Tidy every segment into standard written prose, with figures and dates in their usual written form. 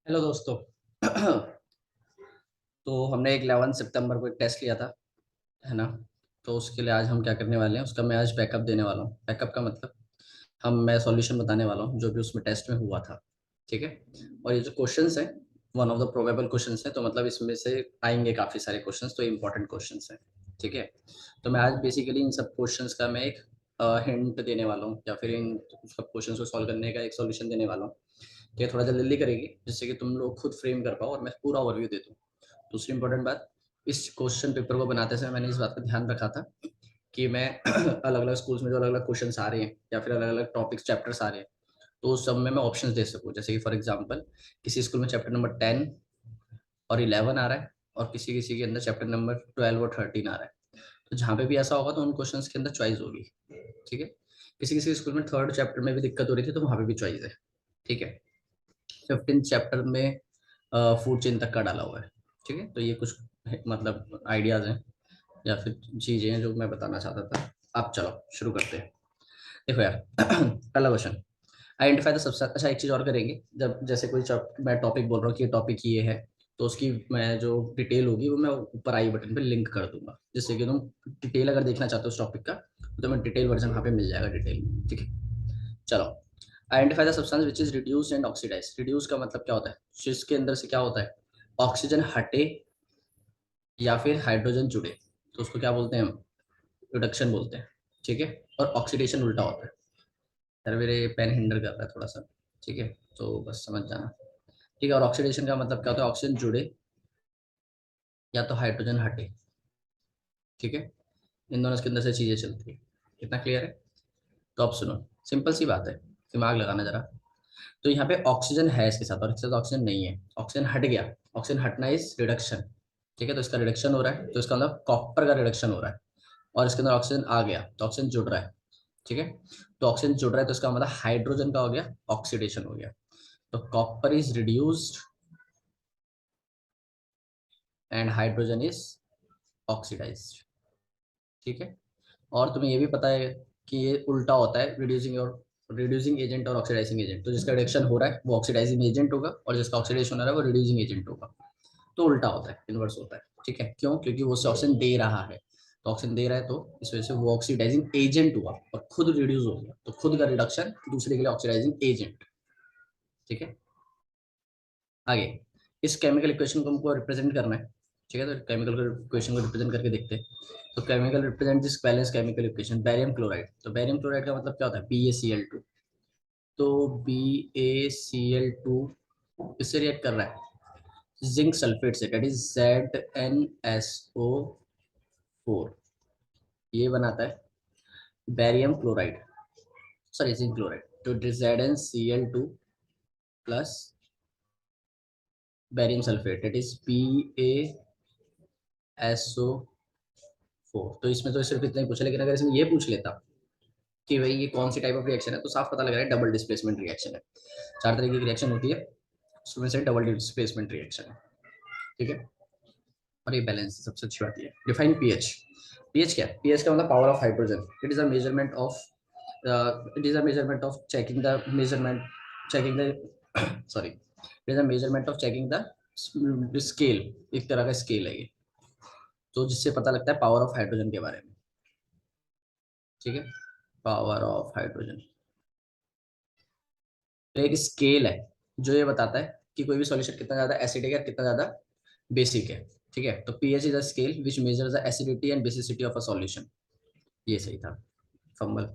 Hello दोस्तों। तो हमने एक 11 सितंबर को एक टेस्ट लिया था, है ना। तो उसके लिए आज हम क्या करने वाले हैं, उसका मैं आज बैकअप देने वाला हूँ। बैकअप का मतलब मैं सॉल्यूशन बताने वाला हूँ जो भी उसमें टेस्ट में हुआ था। ठीक है। और ये जो क्वेश्चंस हैं, one of the probable questions हैं, तो मतलब इसमें से आएंगे काफ़ी सारे क्वेश्चंस, तो इंपॉर्टेंट क्वेश्चंस हैं। ठीक है। तो मैं आज बेसिकली इन सब क्वेश्चंस का मैं एक हिंट देने वाला हूँ, या फिर इन सब क्वेश्चंस को सॉल्व करने का एक सॉल्यूशन देने वाला हूँ। तो ये थोड़ा जल्दी करेगी जिससे कि तुम लोग खुद फ्रेम कर पाओ और मैं पूरा ओवरव्यू दे दूँ। दूसरी इंपॉर्टेंट बात, इस क्वेश्चन पेपर को बनाते समय मैंने इस बात का ध्यान रखा था कि मैं अलग अलग स्कूल्स में जो अलग अलग क्वेश्चन आ रहे हैं या फिर अलग अलग टॉपिक्स चैप्टर्स आ रहे हैं, तो उस सब में मैं ऑप्शंस दे सकूँ। जैसे कि फॉर एग्जांपल किसी स्कूल में चैप्टर नंबर 10 और 11 आ रहा है, और किसी किसी के अंदर चैप्टर नंबर 12 और 13 आ रहा है। तो जहाँ पे भी ऐसा होगा तो उन क्वेश्चंस के अंदर चॉइस होगी। ठीक है। किसी किसी स्कूल में थर्ड चैप्टर में भी दिक्कत हो रही थी, तो वहाँ पे भी चॉइस है। ठीक है। 15 चैप्टर में फूड चेन तक का डाला हुआ है। ठीक है। तो ये कुछ मतलब आइडियाज हैं या फिर चीजें हैं जो मैं बताना चाहता था। आप चलो शुरू करते हैं। देखो यार, पहला क्वेश्चन, आइडेंटिफाई द सबसे अच्छा। एक चीज और करेंगे, जब जैसे कोई मैं टॉपिक बोल रहा हूँ कि ये टॉपिक ये है, तो उसकी मैं जो डिटेल होगी वो मैं ऊपर आई बटन पे लिंक कर दूंगा, जिससे कि तुम डिटेल अगर देखना चाहते हो उस टॉपिक का, तो तुम्हें डिटेल वर्जन वहाँ पे मिल जाएगा डिटेल में। ठीक है। चलो, identify the substance which is reduced and oxidise. Reduce का मतलब क्या होता है, जिसके अंदर से क्या होता है, ऑक्सीजन हटे या फिर हाइड्रोजन जुड़े, तो उसको क्या बोलते हैं हम, रिडक्शन बोलते हैं। ठीक है। और ऑक्सीडेशन उल्टा होता है। यार मेरे पेन हिंडर कर रहा है थोड़ा सा। ठीक है। तो बस समझ जाना। ठीक है। और ऑक्सीडेशन का मतलब क्या होता है, ऑक्सीजन जुड़े या तो हाइड्रोजन हटे। ठीक है। इन दोनों के अंदर से चीजें चलती है। कितना क्लियर है। तो अब सुनो, सिंपल सी बात है, दिमाग लगाना जरा। तो यहाँ पे ऑक्सीजन है इसके साथ और इसके साथ ऑक्सीजन नहीं है, ऑक्सीजन हट गया। ऑक्सीजन हटना इज रिडक्शन। ठीक है। तो इसका रिडक्शन हो रहा है, तो इसका मतलब कॉपर का रिडक्शन हो रहा है। और इसके अंदर ऑक्सीजन आ गया तो ऑक्सीजन जुड़ रहा है। ठीक है। तो ऑक्सीजन जुड़ रहा है तो इसका मतलब हाइड्रोजन का हो गया ऑक्सीडेशन हो गया। तो copper is reduced and hydrogen is oxidised. ठीक है। और तुम्हें ये भी पता है कि ये उल्टा होता है, रिड्यूसिंग एजेंट और ऑक्सीडाइजिंग एजेंट। तो जिसका रिडक्शन हो रहा है वो ऑक्सीडाइजिंग एजेंट होगा, और जिसका ऑक्सीडेशन हो रहा है वो रिड्यूसिंग एजेंट होगा। तो उल्टा होता है, इनवर्स होता है। ठीक है। क्यों? क्योंकि वो उससे ऑक्सीजन दे रहा है, तो ऑक्सीजन दे रहा है तो इस वजह से वो ऑक्सीडाइजिंग एजेंट हुआ और खुद रिड्यूस हो गया, तो खुद का रिडक्शन दूसरे के लिए ऑक्सीडाइजिंग एजेंट। ठीक है। आगे, इस केमिकल इक्वेशन को हमको रिप्रेजेंट करना है। ठीक है। तो केमिकल इक्वेशन को रिप्रेजेंट करके देखते हैं। तो chemical represent this balance chemical equation, barium chloride. तो बैरियम क्लोराइड का मतलब क्या होता है, BaCl2। तो BaCl2 इससे रिएक्ट कर रहा है जिंक सल्फेट से, दैट इज ZnSO4। ये बनाता है barium chloride, sorry zinc chloride. तो ZnCl2 plus barium sulphate, that is BaSO4। तो इसमें तो सिर्फ इतना ही पूछा, लेकिन अगर इसमें ये पूछ लेता कि भाई ये कौन सी टाइप ऑफ रिएक्शन है, तो साफ पता लग रहा है डबल डिस्प्लेसमेंट रिएक्शन है। 4 तरीके की रिएक्शन होती है, उसमें से डबल डिस्प्लेसमेंट रिएक्शन है। ठीक है। और ये बैलेंस सबसे अच्छी बात है। Define pH. पीएच क्या है, पीएच का मतलब power of hydrogen. It is a measurement of checking the measurement, checking the sorry, it is a measurement of checking the scale. एक तरह का स्केल है ये, तो जिससे पता लगता है पावर ऑफ हाइड्रोजन के बारे में। ठीक है। पावर ऑफ हाइड्रोजन तो एक स्केल है जो ये बताता है कि कोई भी सॉल्यूशन कितना ज्यादा एसिडिक है, कितना ज्यादा बेसिक है। ठीक है। तो pH is a scale which measures the acidity and basicity of a solution. ये सही था, फंबल।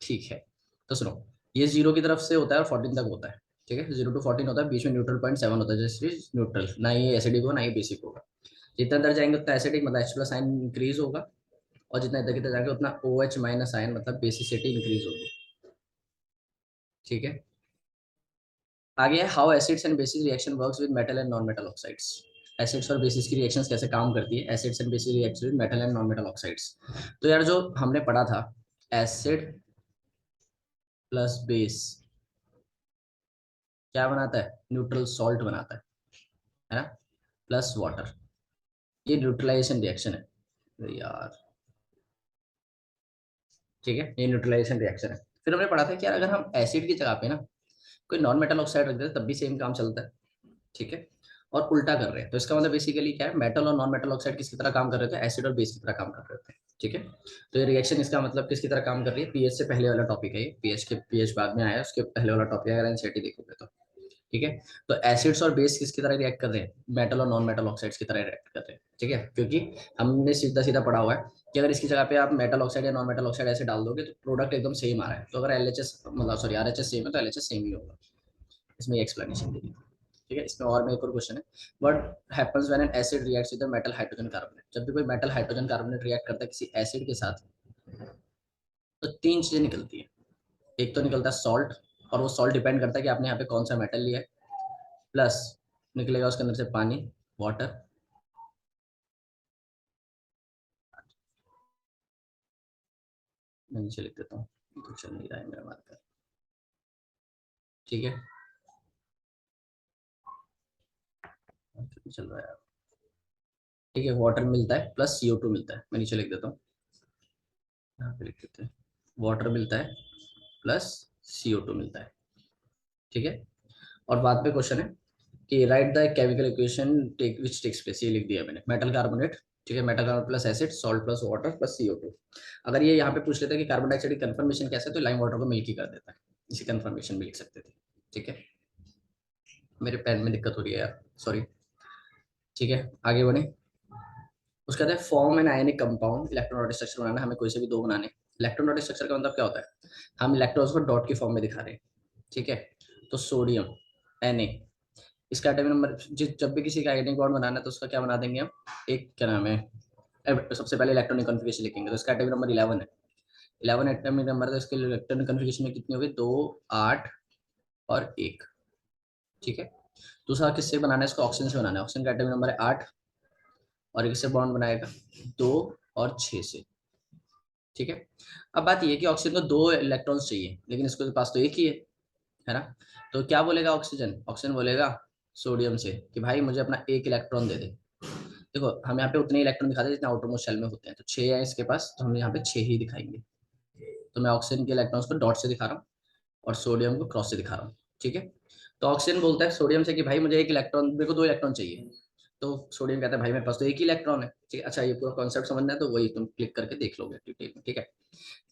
ठीक है। तो सुनो, ये 0 की तरफ से होता है और 14 तक होता है। ठीक है। 0 to 14 होता है, बीच में न्यूट्रल पॉइंट 7 होता है, जैसे न्यूट्रल, ना ये एसिडिक होगा ना ये बेसिक होगा। जितना अंदर जाएंगे उतना एसिडिक मतलब H+ आयन इंक्रीज होगा, और जितना इधर की तरफ जाएंगे उतना OH- आयन मतलब बेसिसिटी इंक्रीज होगी। ठीक है। आगे है how acids and bases reaction works with metal and non metal oxides. Acids और बेसिस की रिएक्शंस कैसे काम करती है, acids and bases reaction with metal and non metal oxides. तो यार जो हमने पढ़ा था, एसिड प्लस बेस क्या बनाता है, न्यूट्रल सॉल्ट बनाता है ना, प्लस वाटर। ये न्यूट्रलाइजेशन रिएक्शन है। तो यार ठीक है, ये न्यूट्रलाइजेशन रिएक्शन है। फिर हमने पढ़ा था कि यार अगर हम एसिड की जगह पे ना कोई नॉन मेटल ऑक्साइड रख देते तब भी सेम काम चलता है। ठीक है, और उल्टा कर रहे हैं। तो इसका मतलब बेसिकली क्या है, मेटल और नॉन मेटल ऑक्साइड किसकी तरह काम कर रहे थे, एसिड और बेस की तरह काम कर रहे थे। ठीक है, तो ये रिएक्शन इसका मतलब किसकी तरह काम कर रही है, पीएच से पहले वाला टॉपिक है ये, पीएच बाद में आया, उसके पहले वाला टॉपिक है, अगर एनसीईआरटी देखोगे तो। ठीक है, तो एसिड्स और बेस किसकी तरह रिएक्ट कर रहे हैं, मेटल और नॉन मेटल ऑक्साइड्स की तरह रिएक्ट कर रहे हैं। ठीक है, क्योंकि हमने सीधा सीधा पढ़ा हुआ है कि अगर इसकी जगह पे आप मेटल ऑक्साइड या नॉन मेटल ऑक्साइड ऐसे डाल दोगे तो प्रोडक्ट एकदम सेम आ रहा है। तो अगर एलएचएस मतलब सॉरी आरएचएस सेम है तो एलएचएस सेम ही होगा। इसमें एक्सप्लेनेशन दी। ठीक है, इसमें और में एक और क्वेश्चन है, what happens when an acid reacts with metal hydrogen carbonate. जब भी कोई मेटल हाइड्रोजन कार्बोनेट रिएक्ट करता है किसी एसिड के साथ, तो तीन चीजें निकलती है। एक तो निकलता है सॉल्ट, और वो सॉल्ट डिपेंड करता है कि आपने यहाँ पे कौन सा मेटल लिया है, प्लस निकलेगा उसके अंदर से पानी, वाटर। मैं नीचे लिख देता हूँ, तो चल नहीं रहा है मेरा मार्कर। ठीक है, चल रहा है। ठीक है, वाटर मिलता है प्लस CO2 मिलता है, मैं नीचे लिख देता हूँ, यहाँ पे लिख देते हैं, वाटर मिलता है प्लस CO2 मिलता है। ठीक है, और बाद में क्वेश्चन है कि write the chemical equation take which takes place, ये लिख दिया मैंने, मेटल कार्बोनेट। ठीक है, metal carbonate plus acid, salt plus water plus CO2। अगर ये यहाँ पे पूछ लेता है कि कार्बन डाइऑक्साइड की कंफर्मेशन कैसे, तो लाइम वाटर को मिल्क ही कर देता है, इसी कंफर्मेशन भी लिख सकते थे। ठीक है, मेरे पेन में दिक्कत हो रही है यार, सॉरी। ठीक है, आगे बढ़े। उसके बाद form an ionic compound, electron dot structure बनाना, हमें कोई से भी दो बनाने। इलेक्ट्रोनॉटिक स्ट्रक्चर का मतलब क्या होता है, हम इलेक्ट्रॉन्स को डॉट की फॉर्म में दिखा रहे हैं। ठीक है, तो सोडियम Na, इसका एटॉमिक नंबर, जब भी किसी का आयनिक बॉन्ड बनाना है तो उसका क्या बना देंगे हम, एक क्या नाम है, सबसे पहले इलेक्ट्रॉनिक कॉन्फ़िगरेशन लिखेंगे, तो इसका एटॉमिक नंबर 11 है। 11 एटॉमिक नंबर है, तो इसके इलेक्ट्रॉनिक कॉन्फ़िगरेशन में कितनी होगी, 2, 8 और 1। ठीक है, दूसरा किससे बनाना है, इसको ऑक्सीजन से बनाना है, ऑक्सीजन का एटॉमिक नंबर है 8, और एक से बॉन्ड बनाएगा 2 और 6 से। ठीक है, अब बात ये है कि ऑक्सीजन को दो इलेक्ट्रॉन्स चाहिए, लेकिन इसके पास तो एक ही है ना। तो क्या बोलेगा ऑक्सीजन, ऑक्सीजन बोलेगा सोडियम से कि भाई मुझे अपना एक इलेक्ट्रॉन दे दे। देखो हम यहाँ पे उतने इलेक्ट्रॉन दिखाते हैं जितने आउटरमोस्ट शेल में होते हैं, तो 6 है इसके पास, तो हम यहाँ पे 6 ही दिखाएंगे। तो मैं ऑक्सीजन के इलेक्ट्रॉन्स को डॉट से दिखा रहा हूँ और सोडियम को क्रॉस से दिखा रहा हूँ। ठीक है, तो ऑक्सीजन बोलता है सोडियम से कि भाई मुझे एक इलेक्ट्रॉन, मेरे को दो इलेक्ट्रॉन चाहिए। तो सोडियम कहता है भाई मेरे पास तो एक ही इलेक्ट्रॉन है। ठीक है, अच्छा ये पूरा कॉन्सेप्ट समझना है तो वही तुम क्लिक करके देख लोगे डिटेल में। ठीक है,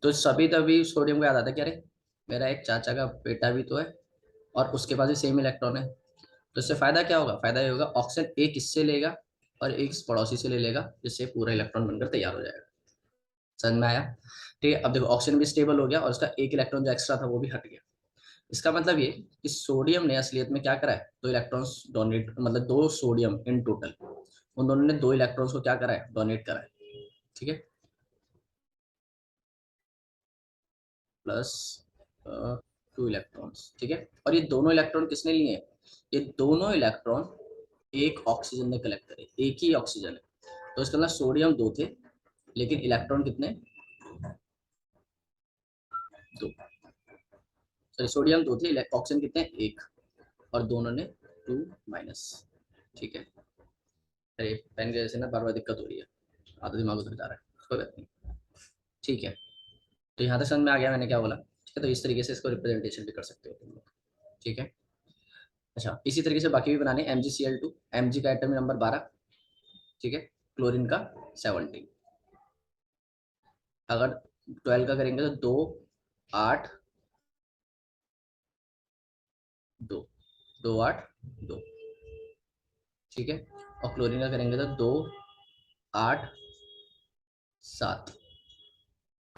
तो सभी तभी सोडियम को याद आता है कि अरे मेरा एक चाचा का बेटा भी तो है और उसके पास भी सेम इलेक्ट्रॉन है। तो इससे फायदा क्या होगा, फायदा ये होगा ऑक्सीजन एक इससे लेगा और एक इस पड़ोसी से ले लेगा, जिससे पूरा इलेक्ट्रॉन बनकर तैयार हो जाएगा। समझ में आया। ठीक है, अब देखो ऑक्सीजन भी स्टेबल हो गया और उसका एक इलेक्ट्रॉन जो एक्स्ट्रा था वो भी हट गया। इसका मतलब ये कि सोडियम ने असलियत में क्या करा है, दो इलेक्ट्रॉन्स डोनेट, मतलब दो सोडियम इन टोटल, उन दोनों ने दो इलेक्ट्रॉन्स को क्या करा है, डोनेट करा है। ठीक है, प्लस 2 इलेक्ट्रॉन्स। ठीक है, और ये दोनों इलेक्ट्रॉन किसने लिए हैं, ये दोनों इलेक्ट्रॉन एक ऑक्सीजन ने कलेक्ट करे, एक ही ऑक्सीजन है। तो इसके अंदर सोडियम दो थे, लेकिन इलेक्ट्रॉन कितने, दो। सॉरी सोडियम दो थे, ऑक्सीजन कितने, एक, और दोनों ने 2 माइनस। ठीक है, अरे पेन की वजह से ना बार बार दिक्कत हो रही है, आधा दिमाग उधर जा रहा है, कोई बात नहीं। ठीक है, तो यहाँ तक समझ में आ गया मैंने क्या बोला। ठीक है, तो इस तरीके से इसको रिप्रेजेंटेशन भी कर सकते हो तुम लोग। ठीक है, अच्छा इसी तरीके से बाकी भी बनाने, MgCl2, Mg का एटॉमिक नंबर 12। ठीक है, क्लोरीन का 17। अगर 12 का करेंगे तो 2, 8, 2, 2, 8, 2। ठीक है, और क्लोरीन का करेंगे तो 2, 8, 7।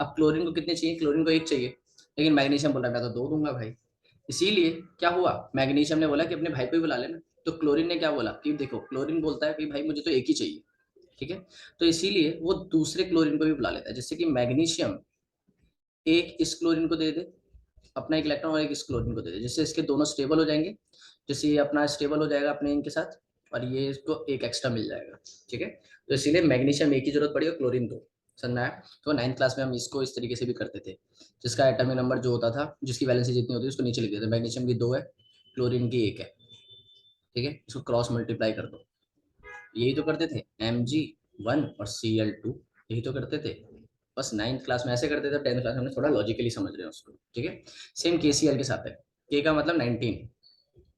अब क्लोरीन को कितने चाहिए, क्लोरीन को एक चाहिए, लेकिन मैग्नीशियम बोल रहा है मैं तो दो दूंगा भाई। इसीलिए क्या हुआ, मैग्नीशियम ने बोला कि अपने भाई को भी बुला लेना। तो क्लोरीन ने क्या बोला कि देखो, क्लोरीन बोलता है कि भाई मुझे तो एक ही चाहिए। ठीक है, तो इसीलिए वो दूसरे क्लोरीन को भी बुला लेता है, जैसे कि मैग्नीशियम एक इस क्लोरीन को दे दे अपना एक इलेक्ट्रॉन, और एक इस क्लोरीन को दे दे, जिससे इसके दोनों स्टेबल हो जाएंगे। जैसे ये अपना स्टेबल हो जाएगा अपने इनके साथ, और ये इसको एक एक्स्ट्रा मिल जाएगा। ठीक है, तो इसीलिए मैग्नीशियम एक की जरूरत पड़ी और क्लोरीन दो। समझ में आया। तो 9th क्लास में हम इसको इस तरीके से भी करते थे, जिसका एटॉमिक नंबर जो होता था, जिसकी वैलेंसी जितनी होती है उसको नीचे लिख देते, मैग्नीशियम की 2 है, क्लोरीन की 1 है। ठीक है, इसको क्रॉस मल्टीप्लाई कर दो, यही तो करते थे, Mg1 और Cl2, यही तो करते थे। बस 9th क्लास में ऐसे करते थे, 10th क्लास में हमने थोड़ा लॉजिकली समझ रहे हैं उसको। ठीक है, सेम KCl के साथ है, K का मतलब 19।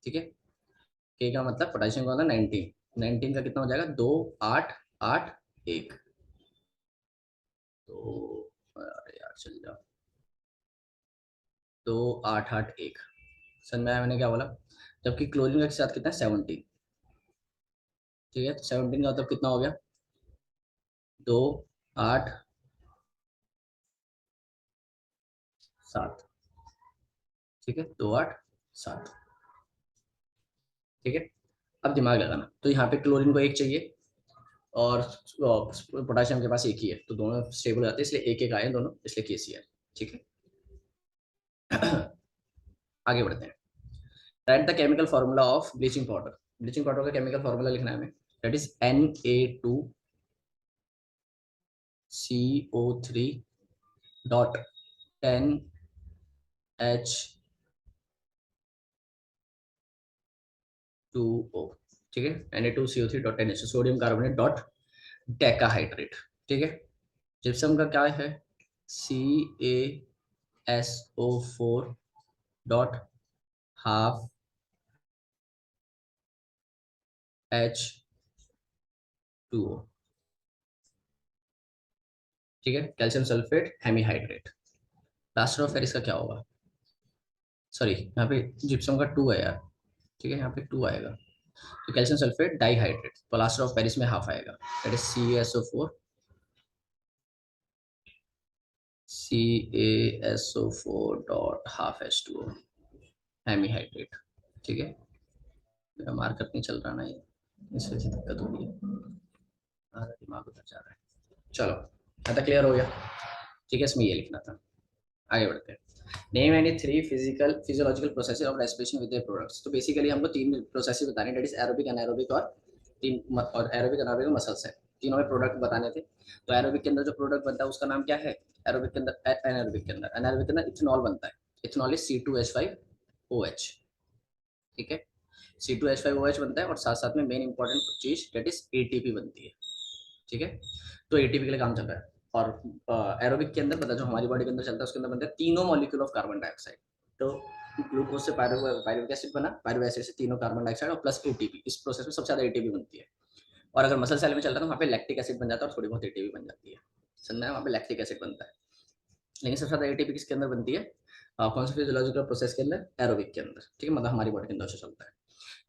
ठीक है, के का मतलब पोटेशियम का होता है 19, 19 का कितना हो जाएगा 2 8 8 1। तो अरे यार चल जाओ, 2 8 8 1। समझ में आया मैंने क्या बोला? जबकि क्लोरीन का साथ कितना है 17। ठीक है, तो 17 का मतलब कितना हो गया 2 8 7। ठीक है, 2 8 7। ठीक है, अब दिमाग लगाना, तो यहाँ पे क्लोरीन को एक चाहिए और पोटाशियम के पास एक ही है, तो दोनों स्टेबल हो जाते हैं, इसलिए एक एक आए दोनों, इसलिए KCl। ठीक है। आगे बढ़ते हैं। Right the chemical formula of bleaching powder. Bleaching powder का केमिकल फॉर्मूला लिखना है हमें, that is Na2CO3 dot 10H2O। ठीक है, Na2CO3 dot 10H, sodium carbonate dot decahydrate. ठीक है, जिप्सम का क्या है CaSO4 डॉट हाफ H2O। ठीक है, calcium sulphate hemihydrate. Plaster of Paris का क्या होगा? सॉरी, यहाँ पे जिप्सम का 2 है यार। ठीक है, यहाँ पे 2 आएगा, तो calcium sulphate dihydrate, plaster of Paris में हाफ आएगा, that is CaSO4 dot half H2O hemihydrate. ठीक है, मेरा मार्कर नहीं चल रहा ना ये, इस वजह से दिक्कत हो रही है, सारा दिमाग उधर जा रहा है। चलो, आता क्लियर हो गया? ठीक है, इसमें ये लिखना था। आगे बढ़ते हैं। Name any 3 physical physiological processes of respiration with their products. तो बेसिकली हमको 3 प्रोसेसेस बताने, दैट इज एरोबिक, एनाएरोबिक और एरोबिक एनाएरोबिक मसल्स है, तीनों में प्रोडक्ट बताने थे। तो एरोबिक के अंदर जो प्रोडक्ट बनता है उसका नाम क्या है? एरोबिक के अंदर, एनाएरोबिक के अंदर इथेनॉल बनता है। Ethanol is C2H5OH। ठीक है, C2H5OH बनता है और साथ साथ में मेन इंपॉर्टेंट चीज दैट इज ATP बनती है। ठीक है, तो ATP के लिए काम चल रहा है। और एरोबिक के अंदर पता जो हमारी बॉडी के अंदर चलता है उसके अंदर बनते हैं तीनों मॉलिक्यूल ऑफ कार्बन डाइऑक्साइड। तो ग्लूकोज से पायरुविक एसिड बना, पायरुविक एसिड से तीनों कार्बन डाइऑक्साइड और प्लस ATP, इस प्रोसेस में सबसे ज्यादा ATP बनती है। और अगर मसल सेल में चल रहा है तो वहाँ पे लैक्टिक एसिड बन जाता है और थोड़ी बहुत ATP बन जाती है। समझना है, वहाँ पे लैक्टिक एसिड बनता है, लेकिन सबसे ज्यादा ATP किसके अंदर बनती है? कौन सा फिजियोलॉजिकल प्रोसेस के अंदर? एरोबिक के अंदर। ठीक है, मतलब हमारी बॉडी के अंदर से चलता है।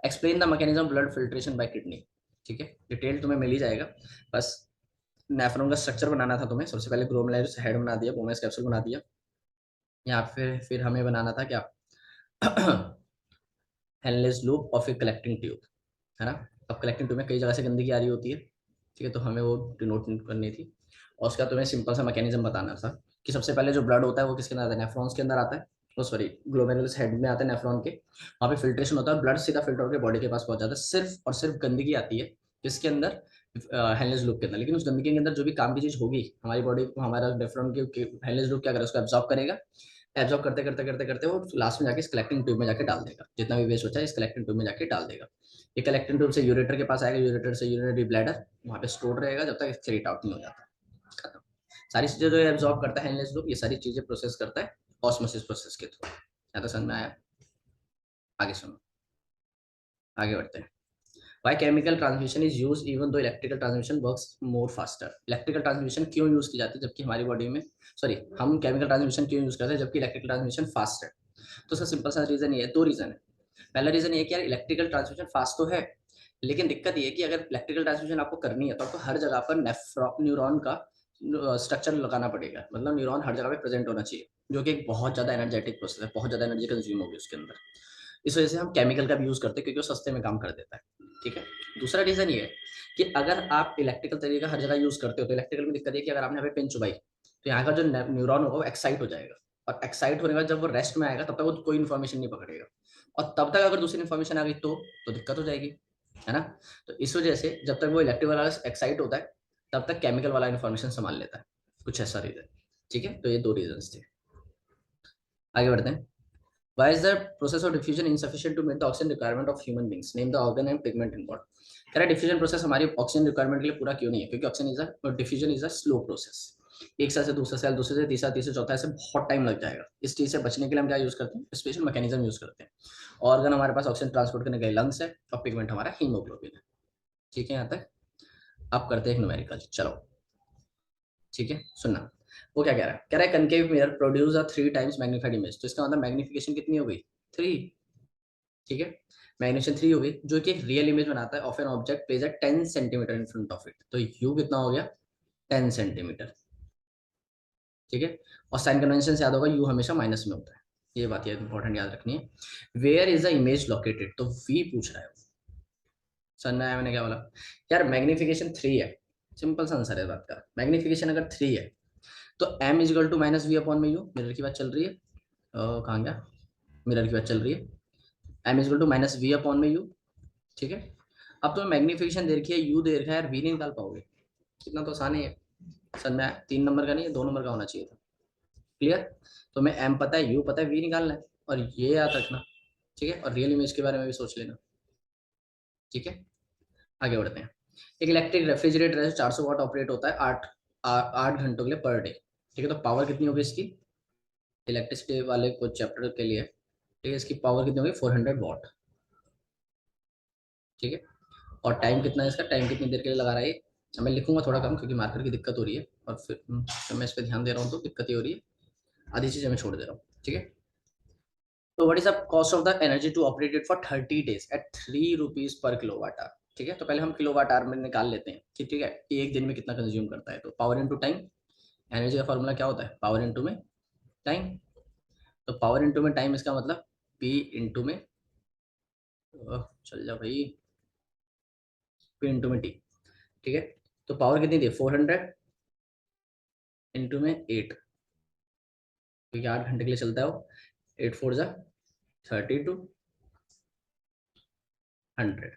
Explain the mechanism blood filtration bye kidney. ठीक है, डिटेल तुम्हें मिल ही जाएगा, बस नेफ्रॉन का स्ट्रक्चर बनाना था तुम्हें। सबसे पहले ग्लोमेरुलस हेड बना दिया, बोमेस कैप्सूल बना दिया, या फिर हमें बनाना था क्या? हेनलेस लूप और फिर कलेक्टिंग ट्यूब, है ना? अब कलेक्टिंग ट्यूब में कई जगह से गंदगी आ रही होती है। ठीक है, तो हमें वो डिनोट करनी थी, और उसका तुम्हें सिंपल सा मैकेनिज्म बताना था कि सबसे पहले जो ब्लड होता है वो किसके अंदर आता है? नेफ्रॉन्स के अंदर आता है। वो सॉरी, ग्लोमेरुलस हेड में आता है नेफ्रॉन के, वहाँ पे फिल्ट्रेशन होता है, ब्लड सीधा फिल्टर होकर बॉडी के पास पहुंच जाता है। सिर्फ और सिर्फ गंदगी आती है किसके अंदर? हेनलेस लूप के अंदर। लेकिन उस गंदगी के अंदर जो भी काम की चीज होगी, हमारी बॉडी को हमारा नेफ्रॉन के हेनलेस लूप क्या करेगा? उसको एब्जॉर्ब करेगा। एब्जॉर्ब करते करते करते करते वो लास्ट में जाके इस कलेक्टिंग ट्यूब में जाके डाल देगा, जितना भी वेस्ट होता है इस कलेक्टिंग ट्यूब में जाके डाल देगा। ये कलेक्टिंग ट्यूब से यूरेटर के पास आएगा, यूरेटर से यूरिनरी ब्लैडर, वहाँ पे स्टोर रहेगा जब तक एक्सक्रीट आउट नहीं हो जाता। खत्म। सारी चीजें जो एब्जॉर्ब करता है हेनलेस लूप, ये सारी चीजें प्रोसेस करता है ऑस्मोसिस प्रोसेस के थ्रू। या तो समझ में आया? आगे सुनो, आगे बढ़ते हैं। Why chemical transmission is used even though electrical transmission works more faster? Electrical transmission क्यों यूज की जाती है जबकि हमारी बॉडी में, सॉरी, हम केमिकल ट्रांसमिशन क्यों यूज करते हैं जबकि इलेक्ट्रिकल ट्रांसमिशन फास्ट है? तो उसका सिंपल सा रीजन ये है, दो रीजन है। पहला रीजन ये है कि यार इलेक्ट्रिकल ट्रांसमिशन फास्ट तो है, लेकिन दिक्कत ये है कि अगर इलेक्ट्रिकल ट्रांसमिशन आपको करनी है तो आपको हर जगह पर न्यूरॉन का स्ट्रक्चर लगाना पड़ेगा, मतलब न्यूरॉन हर जगह पे प्रेजेंट होना चाहिए, जो कि एक बहुत ज्यादा एनर्जेटिक प्रोसेस है, बहुत ज्यादा एनर्जी कंज्यूम होगी उसके अंदर। इस वजह से हम केमिकल का भी यूज करते हैं क्योंकि वो सस्ते में काम कर देता है। ठीक है, दूसरा रीजन ये है कि अगर आप इलेक्ट्रिकल तरीके का हर जगह यूज करते हो तो इलेक्ट्रिकल में दिक्कत ये है कि अगर आपने यहाँ पे पेन चुबाई तो यहाँ का जो न्यूरॉन होगा वो एक्साइट हो जाएगा, और एक्साइट होने के बाद जब वो रेस्ट में आएगा तब तक वो कोई इन्फॉर्मेशन नहीं पकड़ेगा, और तब तक अगर दूसरी इन्फॉर्मेशन आ गई तो दिक्कत हो जाएगी, है ना? तो इस वजह से जब तक वो इलेक्ट्रिक वाला एक्साइट होता है तब तक केमिकल वाला इन्फॉर्मेशन संभाल लेता है, कुछ ऐसा रीजन। ठीक है, तो ये दो रीजन थे। आगे बढ़ते हैं। Why is the process of diffusion insufficient to meet the oxygen requirement of human beings? Name the organ and pigment involved. कह रहा है डिफ्यूजन प्रोसेस हमारी ऑक्सीजन रिक्वायरमेंट के लिए पूरा क्यों नहीं है? क्योंकि oxygen is a diffusion is a slow process. एक सेल से दूसरा सेल, दूसरे से तीसरा, तीसरे चौथा, ऐसे बहुत टाइम लग जाएगा। इस चीज़ से बचने के लिए हम क्या यूज़ करते हैं, स्पेशल मैकेनिज्म यूज़ करते हैं। ऑर्गन हमारे पास ऑक्सीजन ट्रांसपोर्ट करने के लिए लंग्स है, और पिगमेंट हमारा हीमोग्लोबिन है। ठीक है यहाँ तक। अब करते हैं न्यूमेरिकल, चलो ठीक है सुनना। वो क्या कह रहा है concave mirror produce a 3 times magnified image. तो इसका मतलब मैग्नीफिकेशन कितनी हो गई, 3। ठीक है, मैग्नीफिकेशन 3 हो गई, जो कि एक रियल इमेज बनाता है of an object place at 10 centimetre in front of it. तो यू कितना हो गया, 10 सेंटीमीटर। ठीक है, और साइन कन्वेंशन से याद होगा यू हमेशा माइनस में होता है, ये बात याद इंपॉर्टेंट याद रखनी है। Where is the image located, तो वी पूछ रहा है। समझ आया मैंने क्या बोला। यार मैग्नीफिकेशन 3 है, सिंपल सा आंसर है बात का। मैग्नीफिकेशन अगर 3 है तो m is equal to minus v upon में यू, मिरर की बात चल रही है, कहाँ गया, मिरर की बात चल रही है, m is equal to minus v upon में यू। ठीक है, अब तो मैग्नीफिकेशन दे रखी है, यू दे रखा है यार, वी नहीं निकाल पाओगे, कितना तो आसान है। समझ में आया, 3 नंबर का नहीं है, 2 नंबर का होना चाहिए था। क्लियर, तो मैं m पता है, यू पता है, वी निकालना है, और ये याद रखना। ठीक है, और रियल इमेज के बारे में भी सोच लेना। ठीक है, आगे बढ़ते हैं। एक इलेक्ट्रिक रेफ्रिजरेटर है, 400 वाट ऑपरेट होता है 8 घंटों के लिए पर डे। ठीक है, तो पावर कितनी होगी इसकी, इलेक्ट्रिसिटी वाले कुछ चैप्टर के लिए। ठीक है, इसकी पावर कितनी होगी, 400 वाट। ठीक है, और टाइम कितना है इसका, टाइम कितनी देर के लिए लगा रहा है ये, मैं लिखूंगा थोड़ा कम क्योंकि मार्कर की दिक्कत हो रही है, और फिर मैं इस पर ध्यान दे रहा हूँ तो दिक्कत ही हो रही है, आधी चीज़ें मैं छोड़ दे रहा हूँ। ठीक है, तो what is the cost of the energy to operate it for 30 days at 3 rupees per kilowatt hour. ठीक है, तो पहले हम किलोवाट आवर में निकाल लेते हैं कि ठीक है कि एक दिन में कितना कंज्यूम करता है। तो पावर इनटू टाइम, एनर्जी का फॉर्मूला क्या होता है, पावर इनटू में टाइम। तो पावर इनटू में टाइम, इसका मतलब पी इनटू में, चल जा भाई, पी इनटू में टी। ठीक है, तो पावर कितनी थी, 400 इंटू में 8, क्योंकि 8 घंटे के लिए चलता है वो, 8 4 जा 32 100।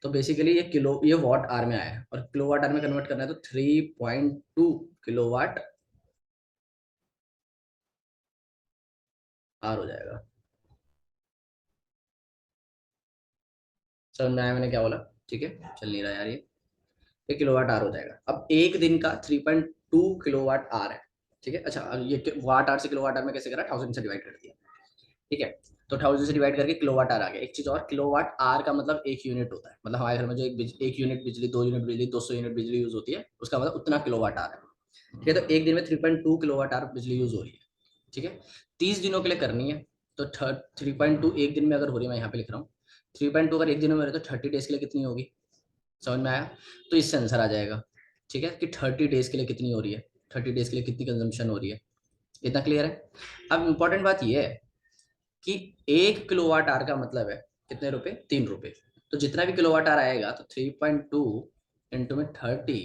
तो बेसिकली ये किलो, ये वाट आर में आया है, और किलो वाट आर में कन्वर्ट करना है तो 3.2 किलोवाट आर हो जाएगा। समझ में आया मैंने क्या बोला। ठीक है, चल नहीं रहा यार ये किलोवाट आर हो जाएगा। अब एक दिन का 3.2 किलोवाट आर है। ठीक है, अच्छा ये वाट आर से किलोवाट आर में कैसे करा, 1000 से डिवाइड कर दिया। ठीक है, तो 1000 से डिवाइड करके किलोवाट आर आ गया। एक चीज और, किलोवाट आर का मतलब एक यूनिट होता है, मतलब हमारे घर में जो एक यूनिट बिजली, 2 यूनिट बिजली, 200 यूनिट बिजली यूज होती है, उसका मतलब उतना किलोवाट आर है। ठीक है, तो एक दिन में 3.2 किलोवाट आर बिजली यूज हो रही है। ठीक है, 30 दिनों के लिए करनी है, तो 3.2 एक दिन में अगर हो रही है, मैं यहाँ पे लिख रहा हूँ 3.2 अगर एक दिन में हो रही है तो 30 डेज के लिए कितनी होगी। समझ में आया, तो इससे आंसर आ जाएगा। ठीक है, कि 30 डेज के लिए कितनी हो रही है, 30 डेज के लिए कितनी कंजम्पशन हो रही है। इतना क्लियर है। अब इंपॉर्टेंट बात यह है कि 1 किलोवाट आर का मतलब है कितने रुपए, 3 रुपए। तो जितना भी किलोवाट आर आएगा तो 3.2 इंटू में 30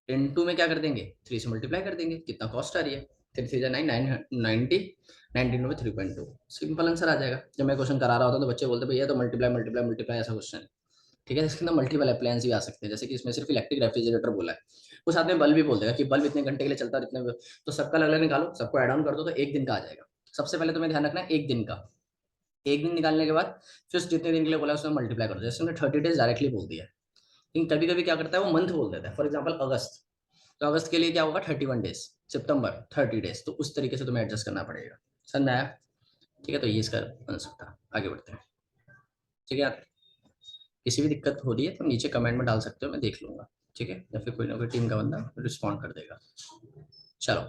इंटू में क्या कर देंगे, 3 से मल्टीप्लाई कर देंगे, कितना कॉस्ट आ रही है, 3 3 9 90, 19 में 3.2, सिंपल आंसर आ जाएगा। जब मैं क्वेश्चन करा रहा होता तो बच्चे बोलते भैया तो मल्टीप्लाई मल्टीप्लाई मल्टीप्लाई ऐसा क्वेश्चन है। ठीक है, इसके अंदर मल्टीपल अप्लायंस भी आ सकते हैं, जैसे कि इसमें सिर्फ इलेक्ट्रिक रेफ्रिजरेटर बोला है, वो साथ में बल्ब भी बोल देगा कि बल्ब इतने घंटे के लिए चलता है, इतने, तो सबका अलग अलग निकालो, सबको ऐड ऑन कर दो तो एक दिन का आ जाएगा। सबसे पहले तुम्हें ध्यान रखना है एक दिन का, एक दिन निकालने के बाद फिर जितने दिन के लिए बोला है उसमें मल्टीप्लाई कर दो। जैसे हमने 30 डेज डायरेक्टली बोल दिया है, लेकिन कभी कभी क्या करता है वो मंथ बोल देता है, फॉर एग्जाम्पल अगस्त, तो अगस्त के लिए क्या होगा 31 डेज, सितंबर 30 डेज, तो उस तरीके से तुम्हें एडजस्ट करना पड़ेगा। समझ में आया। ठीक है, तो ये इसका आंसर था। आगे बढ़ते हैं। ठीक है यार, किसी भी दिक्कत हो रही है तो नीचे कमेंट में डाल सकते हो, मैं देख लूंगा। ठीक है, या फिर कोई ना कोई टीम का बंदा रिस्पॉन्ड कर देगा। चलो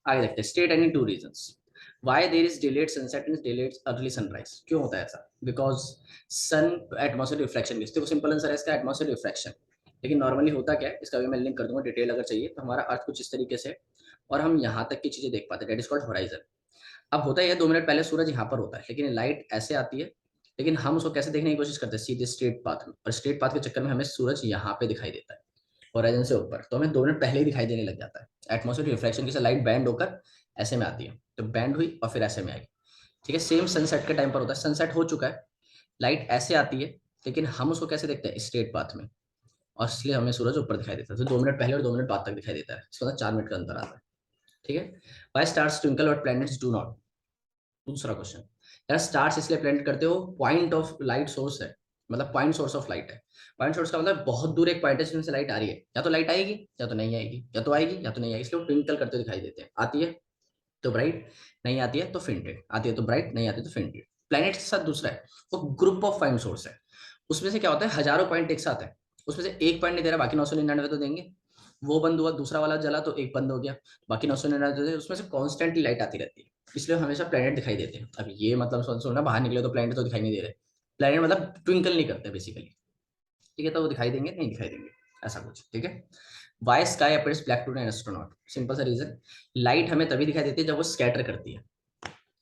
आगे देखते हैं। State any 2 reasons why there is delayed sunset and delayed early sunrise. क्यों होता है ऐसा, बिकॉज सन एटमॉस्फेयर रिफ्लेक्शन, देखो सिंपल आंसर है इसका एटमॉस्फेयर रिफ्लेक्शन। लेकिन नॉर्मली होता क्या है, इसका भी मैं लिंक कर दूंगा डिटेल अगर चाहिए, तो हमारा अर्थ कुछ इस तरीके से, और हम यहाँ तक की चीजें देख पाते हैं, डेट इज कॉल्ड होराइजन। अब होता है 2 मिनट पहले सूरज यहाँ पर होता है, लेकिन लाइट ऐसे आती है, लेकिन हम उसको कैसे देखने की कोशिश करते हैं, सीधे स्ट्रेट पाथ में, और स्ट्रेट पाथ के चक्कर में हमें सूरज यहाँ पे दिखाई देता है होराइजन से ऊपर, तो हमें 2 मिनट पहले ही दिखाई देने लग जाता है। एटमॉस्फेयर रिफ्लेक्शन की लाइट बैंड होकर ऐसे में आती है, तो बैंड हुई और फिर ऐसे में आई। ठीक है, सेम सनसेट के टाइम पर होता है, सनसेट हो चुका है, लाइट ऐसे आती है, लेकिन हम उसको कैसे देखते हैं, स्ट्रेट पाथ में, और इसलिए हमें सूरज ऊपर दिखाई देता है। तो 2 मिनट पहले और 2 मिनट बाद तक दिखाई देता है, इसके बाद 4 मिनट का अंतर आता है। ठीक है, वाई स्टार्स ट्विंकल और प्लैनेट्स डू नॉट। दूसरा क्वेश्चन, यार स्टार्स इसलिए प्लैनेट करते हो, पॉइंट ऑफ लाइट सोर्स है, मतलब पॉइंट सोर्स ऑफ लाइट है। पॉइंट सोर्स का मतलब बहुत दूर एक पॉइंट है जिसमें से लाइट आ रही है, या तो लाइट आएगी या तो नहीं आएगी, या तो आएगी या तो नहीं आएगी, इसलिए वो ट्विंकल करते दिखाई देते हैं। आती है तो ब्राइट, नहीं आती है तो फेंटेड, आती है तो ब्राइट, नहीं आती तो फेंटेड। प्लैनेट के साथ दूसरा है, वो ग्रुप ऑफ पॉइंट सोर्स है। उसमें से क्या होता है, हजारों पॉइंट एक साथ है, उसमें से एक पॉइंट नहीं दे रहा, बाकी 999 तो देंगे। वो बंद हुआ, दूसरा वाला जला तो एक बंद हो गया, बाकी 999 उसमें से कॉन्स्टेंटली लाइट आती रहती है, इसलिए हमेशा प्लैनेट दिखाई देते हैं। अब ये मतलब सोचो ना, बाहर निकले तो प्लैनेट तो दिखाई नहीं दे रहे, प्लैनेट मतलब ट्विंकल नहीं करते बेसिकली। ठीक है, तो वो दिखाई देंगे नहीं दिखाई देंगे, ऐसा कुछ। ठीक है, why sky appears black to an astronaut, simple सा रीजन, लाइट हमें तभी दिखाई देती है जब वो स्कैटर करती है।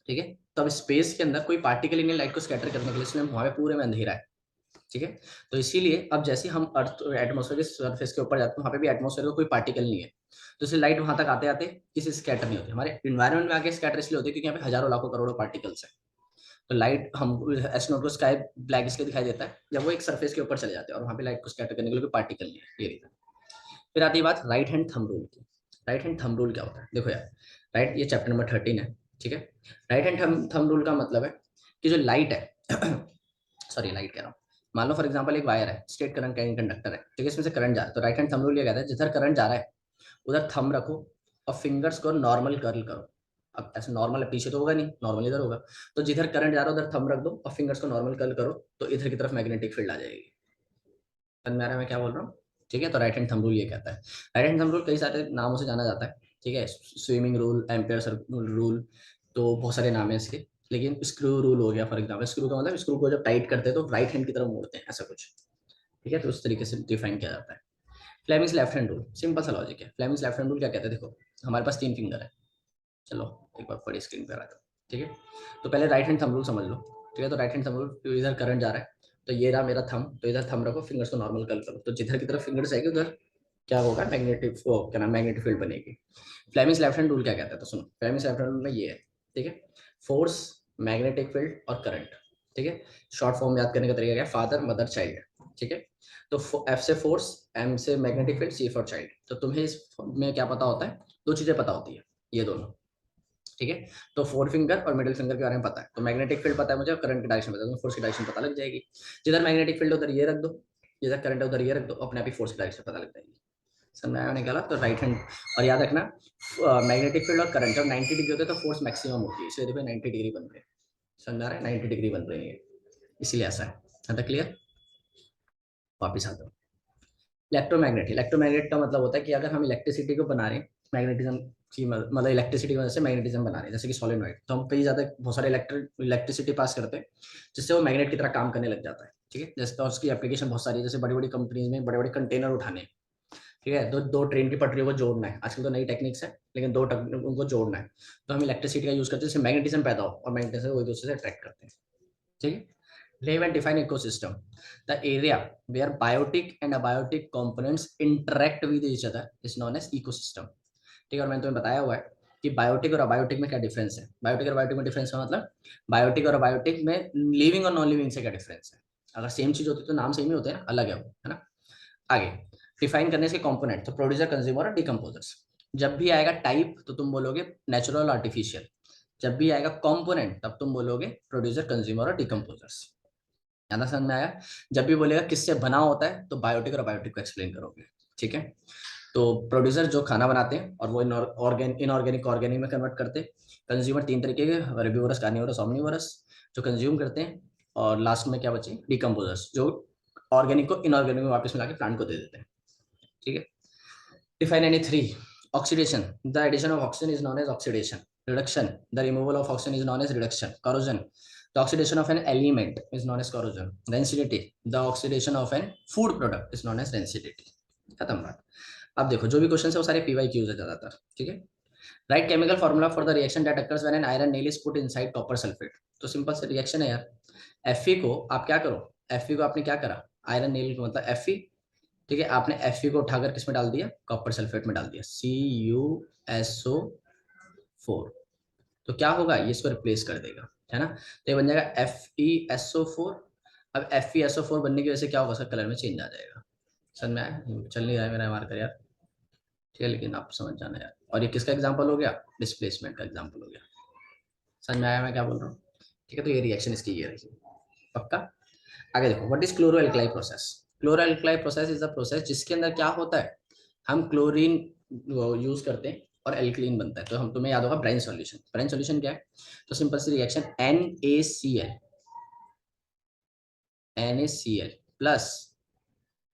ठीक है, तो अब स्पेस के अंदर कोई पार्टिकल ही नहीं लाइट को स्कैटर करने के लिए, इसलिए वहां पे पूरे में अंधेरा है। ठीक है, तो इसीलिए अब जैसे हम अर्थ एटमोसफेयर के सरफेस के ऊपर जाते हैं, वहां पे भी एटमोसफेयर का कोई पार्टिकल नहीं है, तो इसलिए लाइट वहां तक आते आते किसी स्कैटर नहीं होती। हमारे इन्वायरमेंट में आके स्कैटर इसलिए होती है क्योंकि यहाँ पे हजारों लाखों करोड़ों पार्टिकल्स हैं। तो लाइट हम एस्ट्रोनॉट को स्काई ब्लैक इसलिए दिखाई देता है जब वो एक सरफेस के ऊपर चले जाते हैं और वहां पे लाइट को स्कैटर करने के लिए कोई पार्टिकल नहीं है, ये रीजन। फिर आती है बात राइट हैंड थंब रूल की। राइट हैंड थंब रूल क्या होता है, देखो यार, राइट, ये चैप्टर नंबर 13 है। ठीक है, राइट हैंड थंब रूल का मतलब है कि जो लाइट है सॉरी लाइट कह रहा हूँ, मान लो फॉर एग्जांपल एक वायर है, स्ट्रेट करंट का कंडक्टर है, ठीक है, इसमें से करंट जा रहा है, तो राइट हैंड थंब रूल ये कहता है जिधर करंट जा रहा है उधर थंब रखो और फिंगर्स को नॉर्मल कर्ल करो। अब ऐसे नॉर्मल पीछे तो होगा नहीं, नॉर्मल इधर होगा, तो जिधर करंट जा रहा है उधर थंब रख दो और फिंगर्स को नॉर्मल कर्ल करो, तो इधर की तरफ मैग्नेटिक फील्ड आ जाएगी। समझ में आ रहा है मैं क्या बोल रहा हूँ? ठीक है, तो राइट हैंड थंब रूल ये कहता है। राइट हैंड थंब रूल कई सारे नामों से जाना जाता है। ठीक है, swimming rule, ampere circular rule, तो बहुत सारे नाम है इसके। लेकिन स्क्रू रूल हो गया फॉर एग्जाम्पल, स्क्रू का मतलब स्क्रू को जब टाइट करते हैं तो राइट हैंड की तरफ मोड़ते हैं, ऐसा कुछ। ठीक है, तो उस तरीके से डिफाइन किया जाता है। Fleming's left hand rule, simple सा लॉजिक है। फ्लेमिंग्स लेफ्ट हैंड रूल क्या कहते हैं, देखो हमारे पास 3 फिंगर है, चलो एक बार बड़ी स्क्रीन पे आ रहा था। ठीक है, तो पहले राइट हैंड थंब रूल समझ लो। ठीक है, तो राइट हैंड थंब रूल, इधर करंट जा रहा है तो ये रहा मेरा थंब, तो इधर थंब रखो, फिंगर्स को नॉर्मल कर करो, तो जिधर की तरफ फिंगर्स आएगी उधर क्या होगा, मैग्नेटिक, वो क्या नाम, मैग्नेटिक फील्ड बनेगी। फ्लेमिंग्स लेफ्ट हैंड रूल क्या कहता है, तो सुनो, फ्लेमिंग्स लेफ्ट हैंड रूल में ये है। ठीक है, फोर्स, मैग्नेटिक फील्ड और करंट। ठीक है, शॉर्ट फॉर्म याद करने का तरीका क्या, फादर मदर चाइल्ड। ठीक है, तो एफ से फोर्स, एम से magnetic field, C for child. तो तुम्हें इसमें क्या पता होता है, 2 चीजें पता होती है, ये दोनों। ठीक है, तो फोर फिंगर और मिडिल फिंगर के बारे में पता है, तो मैग्नेटिक फील्ड पता है मुझे, करंट की डायरेक्शन पता है, तो फोर्स की डायरेक्शन पता लग जाएगी। जिधर मैग्नेटिक फील्ड उधर ये रख दो, जिधर करंट है उधर ये रख दो, अपने आप ही फोर्स की डायरेक्शन पता लग जाएगी। समझ में आया मैंने क्या, तो राइट हैंड। और याद रखना, मैग्नेटिक फील्ड और करंट जब 90 डिग्री होते हैं तो फोर्स मैक्सिमम होती है, इसलिए देखो 90 डिग्री बन रहे हैं। समझ में आ रहा है, 90 डिग्री बन रही है, इसीलिए ऐसा है क्लियर। वापिस आता हूँ। इलेक्ट्रोमैग्नेट, इलेक्ट्रोमैग्नेट का मतलब होता है कि अगर हम इलेक्ट्रिसिटी को बना रहे हैं, मैग्नेटिज्म की मतलब इलेक्ट्रिसिटी की वजह से मैग्नेटिज्म बना रहे हैं, जैसे कि सॉलिनॉइड, तो हम कई ज्यादा बहुत सारे इलेक्ट्रिसिटी पास करते हैं जिससे वो मैग्नेट की तरह काम करने लग जाता है। ठीक है, जैसे तो उसकी एप्लीकेशन बहुत सारी है, जैसे बड़ी बड़ी कंपनीज में बड़े बड़े कंटेनर उठाने हैं। ठीक है, दो दो ट्रेन की पटरियों को जोड़ना है, आजकल तो नई टेक्निक्स है, लेकिन उनको जोड़ना है, तो हम इलेक्ट्रिसिटी का यूज करते हैं जिससे मैग्नेटिज्म पैदा हो और मैग्नेटिज्म वो एक दूसरे से अट्रैक्ट करते हैं। ठीक है, live and define ecosystem, the area where biotic and abiotic components interact with each other is known as ecosystem। ठीक है, और मैंने तुम्हें बताया हुआ है कि बायोटिक और अबायोटिक में क्या डिफरेंस है। बायोटिक और बायोटिक में डिफरेंस का मतलब, बायोटिक और अबायोटिक में लिविंग और नॉन लिविंग से क्या डिफरेंस है। अगर सेम चीज होती तो नाम सेम ही होते हैं ना, अलग है वो, है ना। आगे डिफाइन करने से कंपोनेंट, तो प्रोड्यूसर, कंज्यूमर और डिकम्पोजर्स। जब भी आएगा टाइप तो तुम बोलोगे नेचुरल, आर्टिफिशियल। जब भी आएगा कंपोनेंट तब तुम बोलोगे प्रोड्यूसर, कंज्यूमर और डिकम्पोजर्स। ज्यादा समझ में आया। जब भी बोलेगा किससे बना होता है तो बायोटिक और बायोटिक को एक्सप्लेन करोगे। ठीक है, तो प्रोड्यूसर जो खाना बनाते हैं और वो इनऑर्गेनिक ऑर्गेनिक में कन्वर्ट करते हैं। कंज्यूमर 3 तरीके के, हेर्बिवोरस, कार्निवोरस, ओमनिवोरस, जो कंज्यूम करते हैं। और लास्ट में क्या बचे, डिकम्पोजर्स, जो ऑर्गेनिक को इनऑर्गेनिक में वापस मिला के प्लांट को दे देते हैं। ठीक है, define any 3 oxidation, the addition of oxygen is known as oxidation, reduction, the removal of oxygen is known as reduction, corrosion, the oxidation of an element is known as corrosion, density, the oxidation of an food product is known as density। खत्म बात। अब देखो जो भी question है वो सारे PYQs है ज्यादातर। ठीक है, right chemical formula for the reaction that occurs when an iron nail is put inside copper sulphate. तो सिंपल से रिएक्शन है यार। Fe को आप क्या करो, Fe को आपने क्या करा, आयरन नेल को मतलब Fe। ठीक है, आपने Fe को उठाकर किस में डाल दिया, कॉपर सल्फेट में डाल दिया, CuSO4। तो क्या होगा, ये इसको रिप्लेस कर देगा, है ना, तो ये बन जाएगा FeSO4। अब FeSO4 बनने की वजह से क्या होगा, उसका कलर में चेंज आ जाएगा। समझ में आया, चल नहीं रहा है मेरा मार्कर यार। ठीक है, लेकिन आप समझ जाना यार। और ये किसका एग्जाम्पल हो गया, डिस्प्लेसमेंट का एग्जाम्पल हो गया। समझ में आया मैं क्या बोल रहा हूँ। ठीक है, तो ये रिएक्शन इसकी ये रही, पक्का। आगे देखो, what is chloro alkali process. Chloro alkali process is the process जिसके अंदर क्या होता है, हम क्लोरीन यूज करते हैं और एल्कलीन बनता है। तो हम, तुम्हें याद होगा ब्राइन सॉल्यूशन। ब्राइन सॉल्यूशन क्या है, तो सिंपल सी reaction NaCl, NaCl plus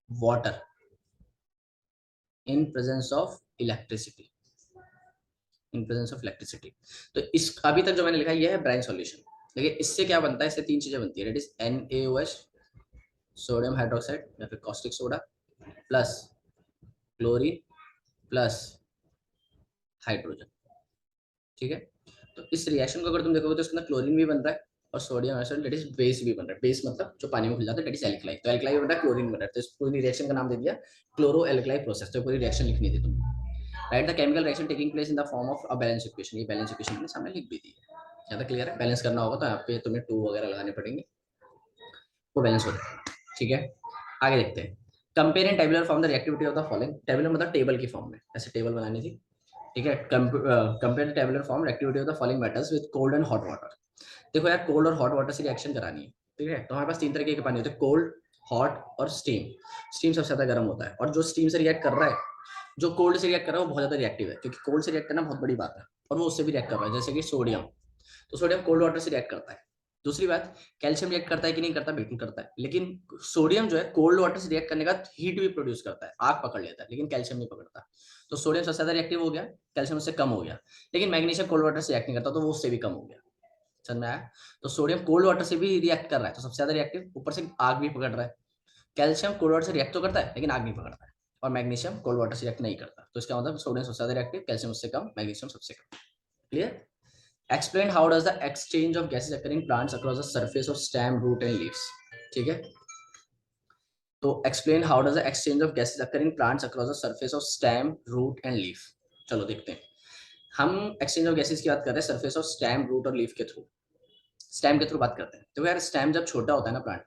water in presence of electricity, in presence of electricity. तो इस अभी तक जो मैंने लिखा है ये है ब्राइन सॉल्यूशन। लेकिन इससे क्या बनता है, इससे तीन चीजें बनती है, that is NaOH, sodium hydroxide या फिर caustic soda, plus chlorine, plus hydrogen. ठीक है, तो इस रिएक्शन को अगर तुम देखोगे तो इसके अंदर क्लोरीन भी बन रहा है और sodium iodide that is base भी बन रहा है। बेस मतलब जो पानी में घुल जाता है, दैट इज एल्कलाई। तो एल्कलाई बन रहा है, क्लोरीन बन रहा है, तो इस पूरी रिएक्शन का नाम दे दिया क्लोरो एल्कलाई प्रोसेस। तो पूरी रिएक्शन लिखनी थी तुमने। Right the chemical reaction taking place in the form of a balance equation. ये बैलेंस इक्वेशन मैंने सामने लिख भी दी है। ज्यादा क्लियर है, बैलेंस करना होगा तो यहाँ पे तुम्हें 2 वगैरह लगाने पड़ेंगे, वो बैलेंस हो जाएगा। ठीक है, आगे देखते हैं। Compare in tabular form the reactivity of the following. Tabular मतलब टेबल की फॉर्म में, ऐसे टेबल बनानी थी। ठीक है, compare tabular form reactivity of the following metals with cold and hot water. देखो यार, कोल्ड और हॉट वाटर से रिएक्शन करानी है। ठीक है, तो हमारे पास 3 तरीके के पानी होते हैं, कोल्ड, हॉट और स्टीम। स्टीम सबसे ज्यादा गर्म होता है, और जो स्टीम से रिएक्ट कर रहा है, जो कोल्ड से रिएक्ट कर रहा है वो बहुत ज्यादा रिएक्टिव है, क्योंकि कोल्ड से रिएक्ट करना बहुत बड़ी बात है, और वो उससे भी रिएक्ट कर रहा है, जैसे कि सोडियम। तो सोडियम कोल्ड वाटर से रिएक्ट करता है। दूसरी बात, कैल्शियम रिएक्ट करता है कि नहीं करता, बिल्कुल करता है। लेकिन सोडियम जो है कोल्ड वाटर से रिएक्ट करने का हीट भी प्रोड्यूस करता है, आग पकड़ लेता है, लेकिन कैल्शियम नहीं पकड़ता। तो सोडियम सबसे ज्यादा रिएक्टिव हो गया, कैल्शियम उससे कम हो गया। लेकिन मैग्नीशियम कोल्ड वाटर से रिएक्ट नहीं करता, तो वो उससे भी कम हो गया। समझ में आया। तो सोडियम कोल्ड वाटर से भी रिएक्ट कर रहा है, तो सबसे ज्यादा रिएक्टिव, ऊपर से आग भी पकड़ रहा है। कैल्शियम कोल्ड वाटर से रिएक्ट तो करता है, लेकिन आग नहीं पकड़ता है। और मैग्नीशियम कोल्ड वाटर से रिएक्ट नहीं करता। तो इसका मतलब सोडियम सबसे ज्यादा रिएक्टिव, कैल्शियम उससे कम, मैग्नीशियम सबसे कम। Clear. Explain how does the exchange of gases occurring plants across the surface of stem, root and leaves. ठीक है, तो explain how does the exchange of gases occurring plants across the surface of stem, root and leaf. चलो देखते हैं। हम exchange of gases की बात कर रहे हैं सरफेस ऑफ स्टेम, रूट और लीफ के थ्रू। स्टेम के थ्रू बात करते हैं। तो यार स्टेम जब छोटा होता है ना प्लांट,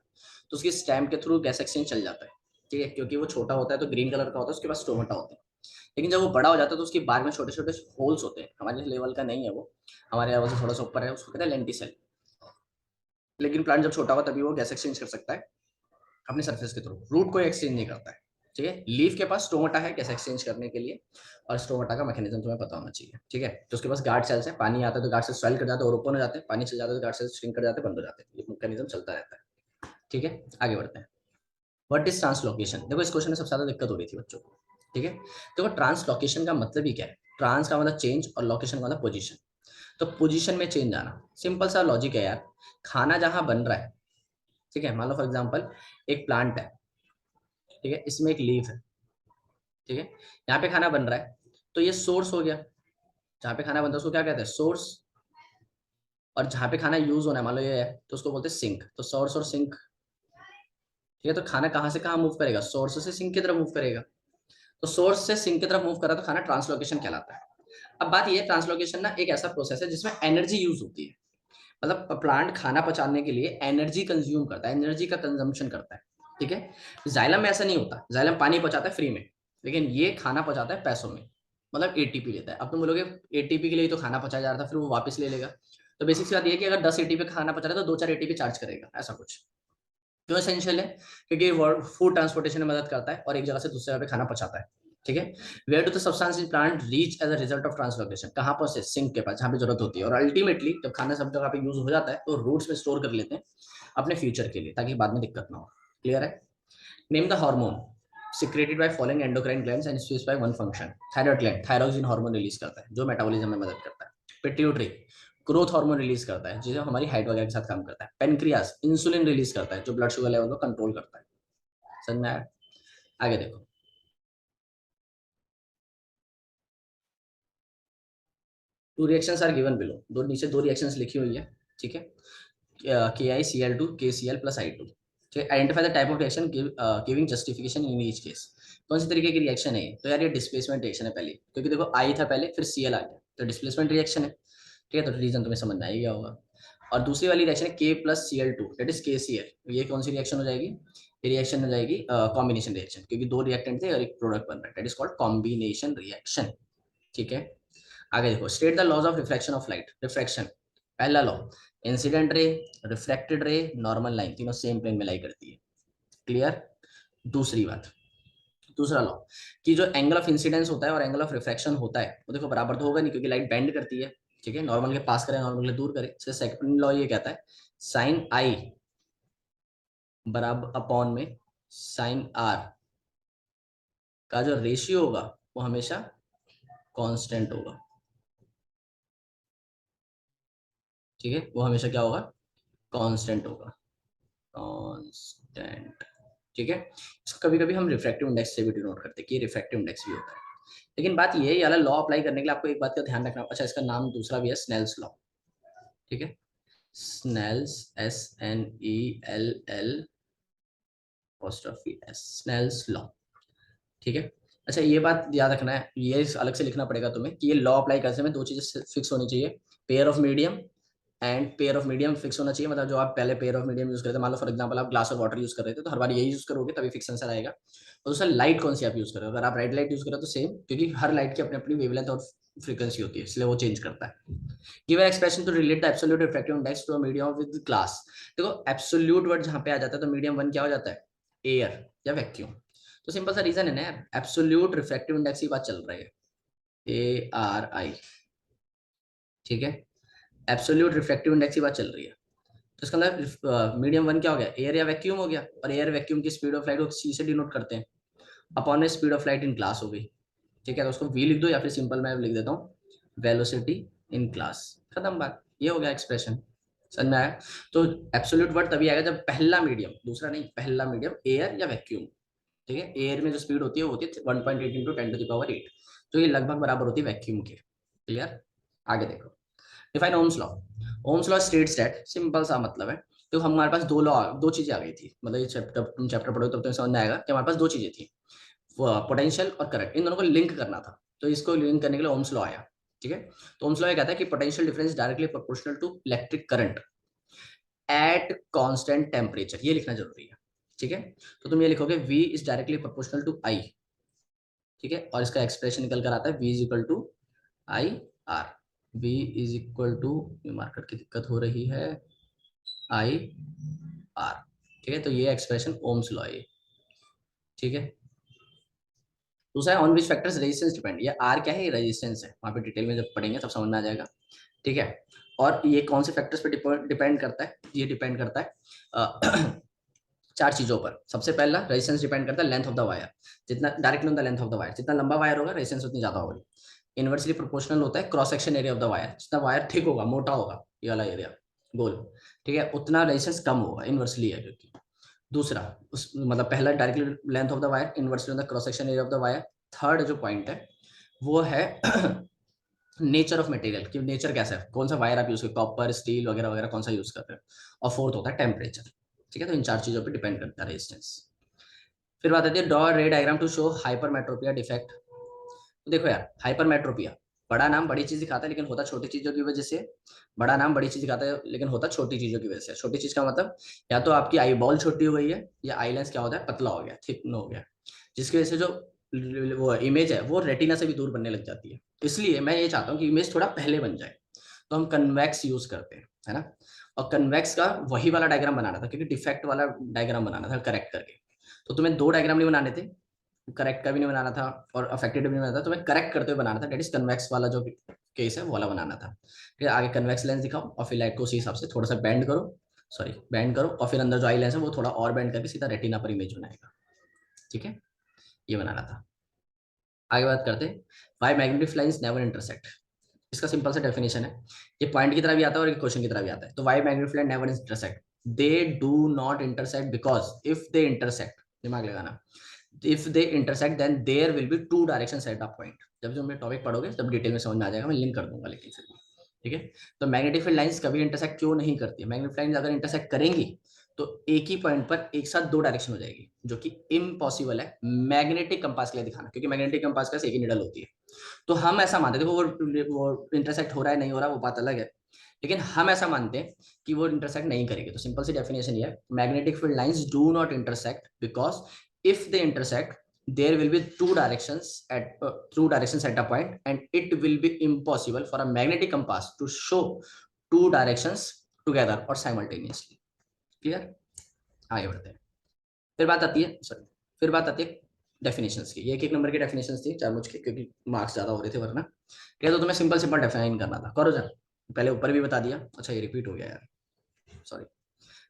तो उसकी स्टेम के थ्रू गैस एक्सचेंज चल जाता है। ठीक है, क्योंकि वो छोटा होता है तो ग्रीन कलर का होता है, उसके पास स्टोमेटा होते हैं। लेकिन जब वो बड़ा हो जाता है तो उसकी बार में छोटे छोटे होल्स होते हैं। हमारे लेवल का नहीं है वो, हमारे लेवल से थोड़ा सा ऊपर है, उसको कहते हैं लेंटिसेल। लेकिन प्लांट जब छोटा होगा तभी वो गैस एक्सचेंज कर सकता है अपने सरफेस के थ्रू। रूट कोई एक्सचेंज नहीं करता है। ठीक है, लीफ के पास स्टोमेटा है गैस एक्सचेंज करने के लिए, और स्टोमेटा का मैकेनिज्म तुम्हें पता होना चाहिए। ठीक है, तो उसके पास गार्ड सेल्स है, पानी आता है तो गार्ड सेल्स स्वेल कर जाते हैं और ओपन हो जाते हैं, पानी चल जाता है तो गार्ड सेल्स श्रिंक कर जाते हैं, बंद हो जाते हैं। ये मैकेनिज्म चलता रहता है। ठीक है, आगे बढ़ते हैं। What is translocation. देखो इस क्वेश्चन में सबसे ज्यादा दिक्कत हो रही थी बच्चों को। ठीक है, देखो ट्रांसलोकेशन का मतलब ही क्या है। ट्रांस का मतलब चेंज और लोकेशन का मतलब पोजीशन। तो पोजीशन में चेंज आना, सिंपल सा लॉजिक है यार। खाना जहां बन रहा है, ठीक है, मान लो फॉर एग्जांपल एक प्लांट है, ठीक है, इसमें एक लीफ है। ठीक है, यहाँ पे खाना बन रहा है, तो ये सोर्स हो गया। जहाँ पे खाना बनता है उसको क्या कहते हैं, सोर्स। और जहाँ पे खाना यूज होना है, मान लो ये है, तो उसको बोलते हैं सिंक। तो सोर्स और सिंक। ठीक है, तो खाना कहाँ से कहाँ मूव करेगा, सोर्स से सिंक की तरफ मूव करेगा। तो सोर्स से सिंक की तरफ मूव कर रहा है तो खाना ट्रांसलोकेशन कहलाता है। अब बात ये है, ट्रांसलोकेशन ना एक ऐसा प्रोसेस है जिसमें एनर्जी यूज होती है। मतलब प्लांट खाना पचाने के लिए एनर्जी कंज्यूम करता है, एनर्जी का कंजम्पशन करता है। ठीक है, जाइलम में ऐसा नहीं होता, जाइलम पानी पचाता है फ्री में, लेकिन ये खाना पचाता है पैसों में, मतलब एटीपी लेता है। अब तुम बोलोगे एटीपी के लिए तो खाना पचाया जा रहा था, फिर वो वापस ले लेगा। तो बेसिक सी बात ये है कि अगर 10 एटीपी खाना पचा रहा है तो 2-4 एटीपी चार्ज करेगा, ऐसा कुछ। क्यों एसेंशियल है, क्योंकि फूड ट्रांसपोर्टेशन में मदद करता है और एक जगह से दूसरी जगह पे खाना पचाता है। ठीक है, where do the substance in plant reach as a result of translocation. कहाँ पर से, सिंक के पास, जहाँ पे जरूरत होती है। और अल्टीमेटली जब खाना सब जगह पे यूज हो जाता है तो रूट्स में स्टोर कर लेते हैं अपने फ्यूचर के लिए, ताकि बाद में दिक्कत ना हो। क्लियर है। Name the hormone secreted by following endocrine glands and specify one function. Thyroid gland thyroxine hormone release करता है जो मेटाबॉलिज्म में मदद करता है। पिट्यूटरी ग्रोथ हार्मोन रिलीज करता है जो हमारी हाइट वगैरह के साथ काम करता है। पेनक्रियास इंसुलिन रिलीज करता है जो ब्लड शुगर लेवल को कंट्रोल करता है। समझ में आया। आगे देखो, two reactions are given below. दो नीचे 2 रिएक्शंस लिखी हुई है। ठीक है, KiCl2 KCl प्लस I2। ठीक है, identify the type of reaction giving justification in each case. कौन सी तरीके की रिएक्शन है ये? तो यार ये डिस्प्लेसमेंट रिएक्शन है पहले, क्योंकि देखो I था पहले, फिर Cl आ गया, तो डिस्प्लेसमेंट रिएक्शन है। ठीक है, तो रीजन तुम्हें समझ में आ ही गया होगा। और दूसरी वाली रिएक्शन है K plus Cl2 that is KCl। ये कौन सी रिएक्शन हो जाएगी, ये रिएक्शन हो जाएगी कॉम्बिनेशन रिएक्शन, क्योंकि 2 रिएक्टेंट थे और एक प्रोडक्ट बन रहा है, that is called combination reaction. ठीक है, आगे देखो, state the laws of refraction of light. Refraction, पहला law, incident ray, refracted ray, normal line, तीनों सेम प्लेन में लाई करती है। क्लियर। दूसरी बात, दूसरा लॉ कि जो एंगल ऑफ इंसिडेंस होता है और एंगल ऑफ रिफ्रैक्शन होता है वो देखो बराबर तो होगा नहीं, क्योंकि लाइट बेंड करती है। ठीक है, नॉर्मल के पास करे, नॉर्मल के दूर करे। इसका सेकंड लॉ ये कहता है साइन आई बराबर अपॉन में साइन आर का जो रेशियो होगा वो हमेशा कांस्टेंट होगा। ठीक है, वो हमेशा क्या होगा, कांस्टेंट होगा, कांस्टेंट। ठीक है, इसको कभी कभी हम रिफ्रैक्टिव इंडेक्स से भी डिनोट करते हैं कि रिफ्रैक्टिव इंडेक्स भी होता है। लेकिन बात ये है, ये वाला लॉ अप्लाई करने के लिए आपको एक बात का ध्यान रखना। अच्छा, इसका नाम दूसरा भी है स्नेल्स लॉ। ठीक है, Snell's, SNELL S, Snell's law. ठीक है। अच्छा, ये बात याद रखना है, ये अलग से लिखना पड़ेगा तुम्हें कि ये लॉ अप्लाई करते समय दो चीजें फिक्स होनी चाहिए, pair of medium and pair of medium fix होना चाहिए। मतलब जो आप पहले पेयर ऑफ मीडियम यूज करते थे, मान लो फॉर एग्जांपल आप ग्लास और वाटर यूज कर रहे थे, तो हर बार यही यूज करोगे तभी फिक्स आंसर आएगा। और दूसरा लाइट कौन सी आप यूज कर रहे हो, अगर आप रेड लाइट यूज कर रहे हो तो सेम, क्योंकि हर लाइट की अपनी अपनी वेवलेंथ और फ्रीक्वेंसी होती है, इसलिए वो चेंज करता है। Given expression to relate the absolute refractive index to a medium with glass. देखो एब्सोल्यूट वर्ड जहां पे आ जाता है तो मीडियम वन क्या हो जाता है, एयर या वैक्यूम। तो सिंपल सा रीजन है ना, एब्सोल्यूट रिफ्रैक्टिव इंडेक्स की बात चल रही है, ARI। ठीक है, एब्सोल्यूट रिफ्रैक्टिव इंडेक्स की बात चल रही है। तो इसका मतलब मीडियम वन क्या हो गया, एयर या वैक्यूम हो गया। और एयर वैक्यूम की स्पीड ऑफ लाइट को सी से डिनोट करते हैं, अपॉन में speed of light in class हो गई। ठीक है, तो उसको वी लिख दो या फिर सिंपल मैं लिख देता हूँ वेलोसिटी इन क्लास। खत्म बात, ये हो गया एक्सप्रेशन। समझ में आया। तो एब्सोल्यूट वर्ड तभी आएगा जब पहला मीडियम, दूसरा नहीं, पहला मीडियम एयर या वैक्यूम। ठीक है, एयर में जो स्पीड होती है वो होती है 1.8 इंटू 10⁸ तो ये लगभग बराबर होती है वैक्यूम के। क्लियर। आगे देखो, define Ohm's law. Ohm's law states that, simple सा मतलब है, तो हमारे पास दो चीजें आ गई थी। मतलब ये चैप्टर, तुम चैप्टर पढ़ो तो तुम्हें समझ में आएगा कि हमारे पास दो चीजें थी, पोटेंशियल और करंट, इन दोनों को लिंक करना था। तो इसको लिंक करने के लिए ओम्स लॉ आया। ठीक है, तो ओम्स लॉ ये कहता है कि potential difference directly proportional to electric current at constant temperature, ये लिखना जरूरी है। ठीक है, तो तुम ये लिखोगे V is directly proportional to I। ठीक है, और इसका एक्सप्रेशन निकल कर आता है V is equal to IR। V is equal to, marker की दिक्कत हो रही है, IR। ठीक है, तो ये एक्सप्रेशन ओम्स लॉ है। ठीक है, दूसरा है on which factors resistance depend. ये आर क्या है, ये रेजिस्टेंस है, वहां पे डिटेल में जब पढ़ेंगे तब समझ में आ जाएगा। ठीक है, और ये कौन से फैक्टर्स पे डिपेंड करता है, ये डिपेंड करता है चार चीजों पर। सबसे पहला रेजिस्टेंस डिपेंड करता है लेंथ ऑफ द वायर, जितना directly on the length of the wire, जितना लंबा वायर होगा रेजिस्टेंस उतनी ज्यादा होगी। इनवर्सली प्रोपोर्शनल होता है cross section area of the wire, जितना वायर थिक होगा, मोटा होगा, ये वाला एरिया गोल, ठीक है, उतना रेजिस्टेंस कम होगा, इनवर्सली है क्योंकि। दूसरा, उस मतलब पहला directly length of the wire, inversely on the cross section area of the wire. Third जो पॉइंट है वो है नेचर ऑफ मटेरियल, कि नेचर कैसा है, कौन सा वायर आप यूज कर, कॉपर, स्टील वगैरह वगैरह कौन सा यूज कर रहे हो। और फोर्थ होता है टेम्परेचर। ठीक है, तो इन चार चीजों पे डिपेंड करता है रेजिस्टेंस। फिर बात आती है draw ray diagram to show hypermetropia defect. तो देखो यार, हाइपरमेट्रोपिया, बड़ा नाम बड़ी चीज दिखाता है लेकिन होता छोटी चीजों की वजह से। बड़ा नाम बड़ी चीज दिखाता है लेकिन होता छोटी चीजों की वजह से। छोटी चीज का मतलब या तो आपकी आई बॉल छोटी हो गई है, या आई लेंस क्या होता है, पतला हो गया, थिक हो गया, जिसकी वजह से जो वो इमेज है वो रेटिना से भी दूर बनने लग जाती है। इसलिए मैं ये चाहता हूँ कि इमेज थोड़ा पहले बन जाए, तो हम कन्वेक्स यूज करते हैं, है ना। और कन्वेक्स का वही वाला डायग्राम बनाना था, क्योंकि डिफेक्ट वाला डायग्राम बनाना था करेक्ट करके। तो तुम्हें दो डायग्राम नहीं बनाने थे, करेक्ट का भी नहीं बनाना था और अफेक्टेड भी नहीं बनाना था, तुम्हें करेक्ट करते हुए बनाना था, डेट इज कन्वेक्स वाला जो केस है वो वाला बनाना था। फिर आगे कन्वेक्स लेंस दिखाओ और फिर लाइट को उसी हिसाब से थोड़ा सा बेंड करो, सॉरी बेंड करो, और फिर अंदर जो आई लेंस है वो थोड़ा और बेंड करके सीधा रेटिना पर इमेज बनाएगा। ठीक है, ये बनाना था। आगे बात करते हैं why magnetic lines never intersect. इसका सिंपल सा डेफिनेशन है, ये पॉइंट की तरह भी आता है और क्वेश्चन की तरह भी आता है। तो why magnetic line never intersect, they do not intersect because if they intersect, दिमाग लगाना, if they intersect then there will be two directions at a point। जब जो मैं टॉपिक पढ़ोगे तब डिटेल में समझ में आ जाएगा, मैं लिंक कर दूंगा लेकिन फिर भी। ठीक है, तो मैग्नेटिक फील्ड लाइंस कभी इंटरसेक्ट क्यों नहीं करती, मैग्नेटिक लाइंस अगर इंटरसेक्ट करेंगी तो एक ही पॉइंट पर एक साथ दो डायरेक्शन हो जाएगी, जो कि इम्पॉसिबल है मैग्नेटिक कंपास के लिए दिखाना, क्योंकि मैग्नेटिक कंपास का एक ही निडल होती है। तो हम ऐसा मानते थे वो इंटरसेक्ट हो रहा है नहीं हो रहा वो बात अलग है, लेकिन हम ऐसा मानते हैं कि वो इंटरसेक्ट नहीं करेगी। तो सिंपल सी डेफिनेशन ये है, magnetic field lines do not intersect because if they intersect there will be two directions at a point and it will be impossible for a magnetic compass to show two directions together और simultaneously. Clear? आगे बढ़ते हैं। फिर बात आती है, sorry, फिर बात आती है डेफिनेशंस की। ये एक एक नंबर की डेफिनेशंस थी चार मुझके, क्योंकि मार्क्स ज्यादा हो रहे थे वरना। क्या तो तुम्हें सिंपल सिंपल डिफाइन करना था, करो जरा। पहले ऊपर भी बता दिया, अच्छा ये रिपीट हो गया यार, सॉरी।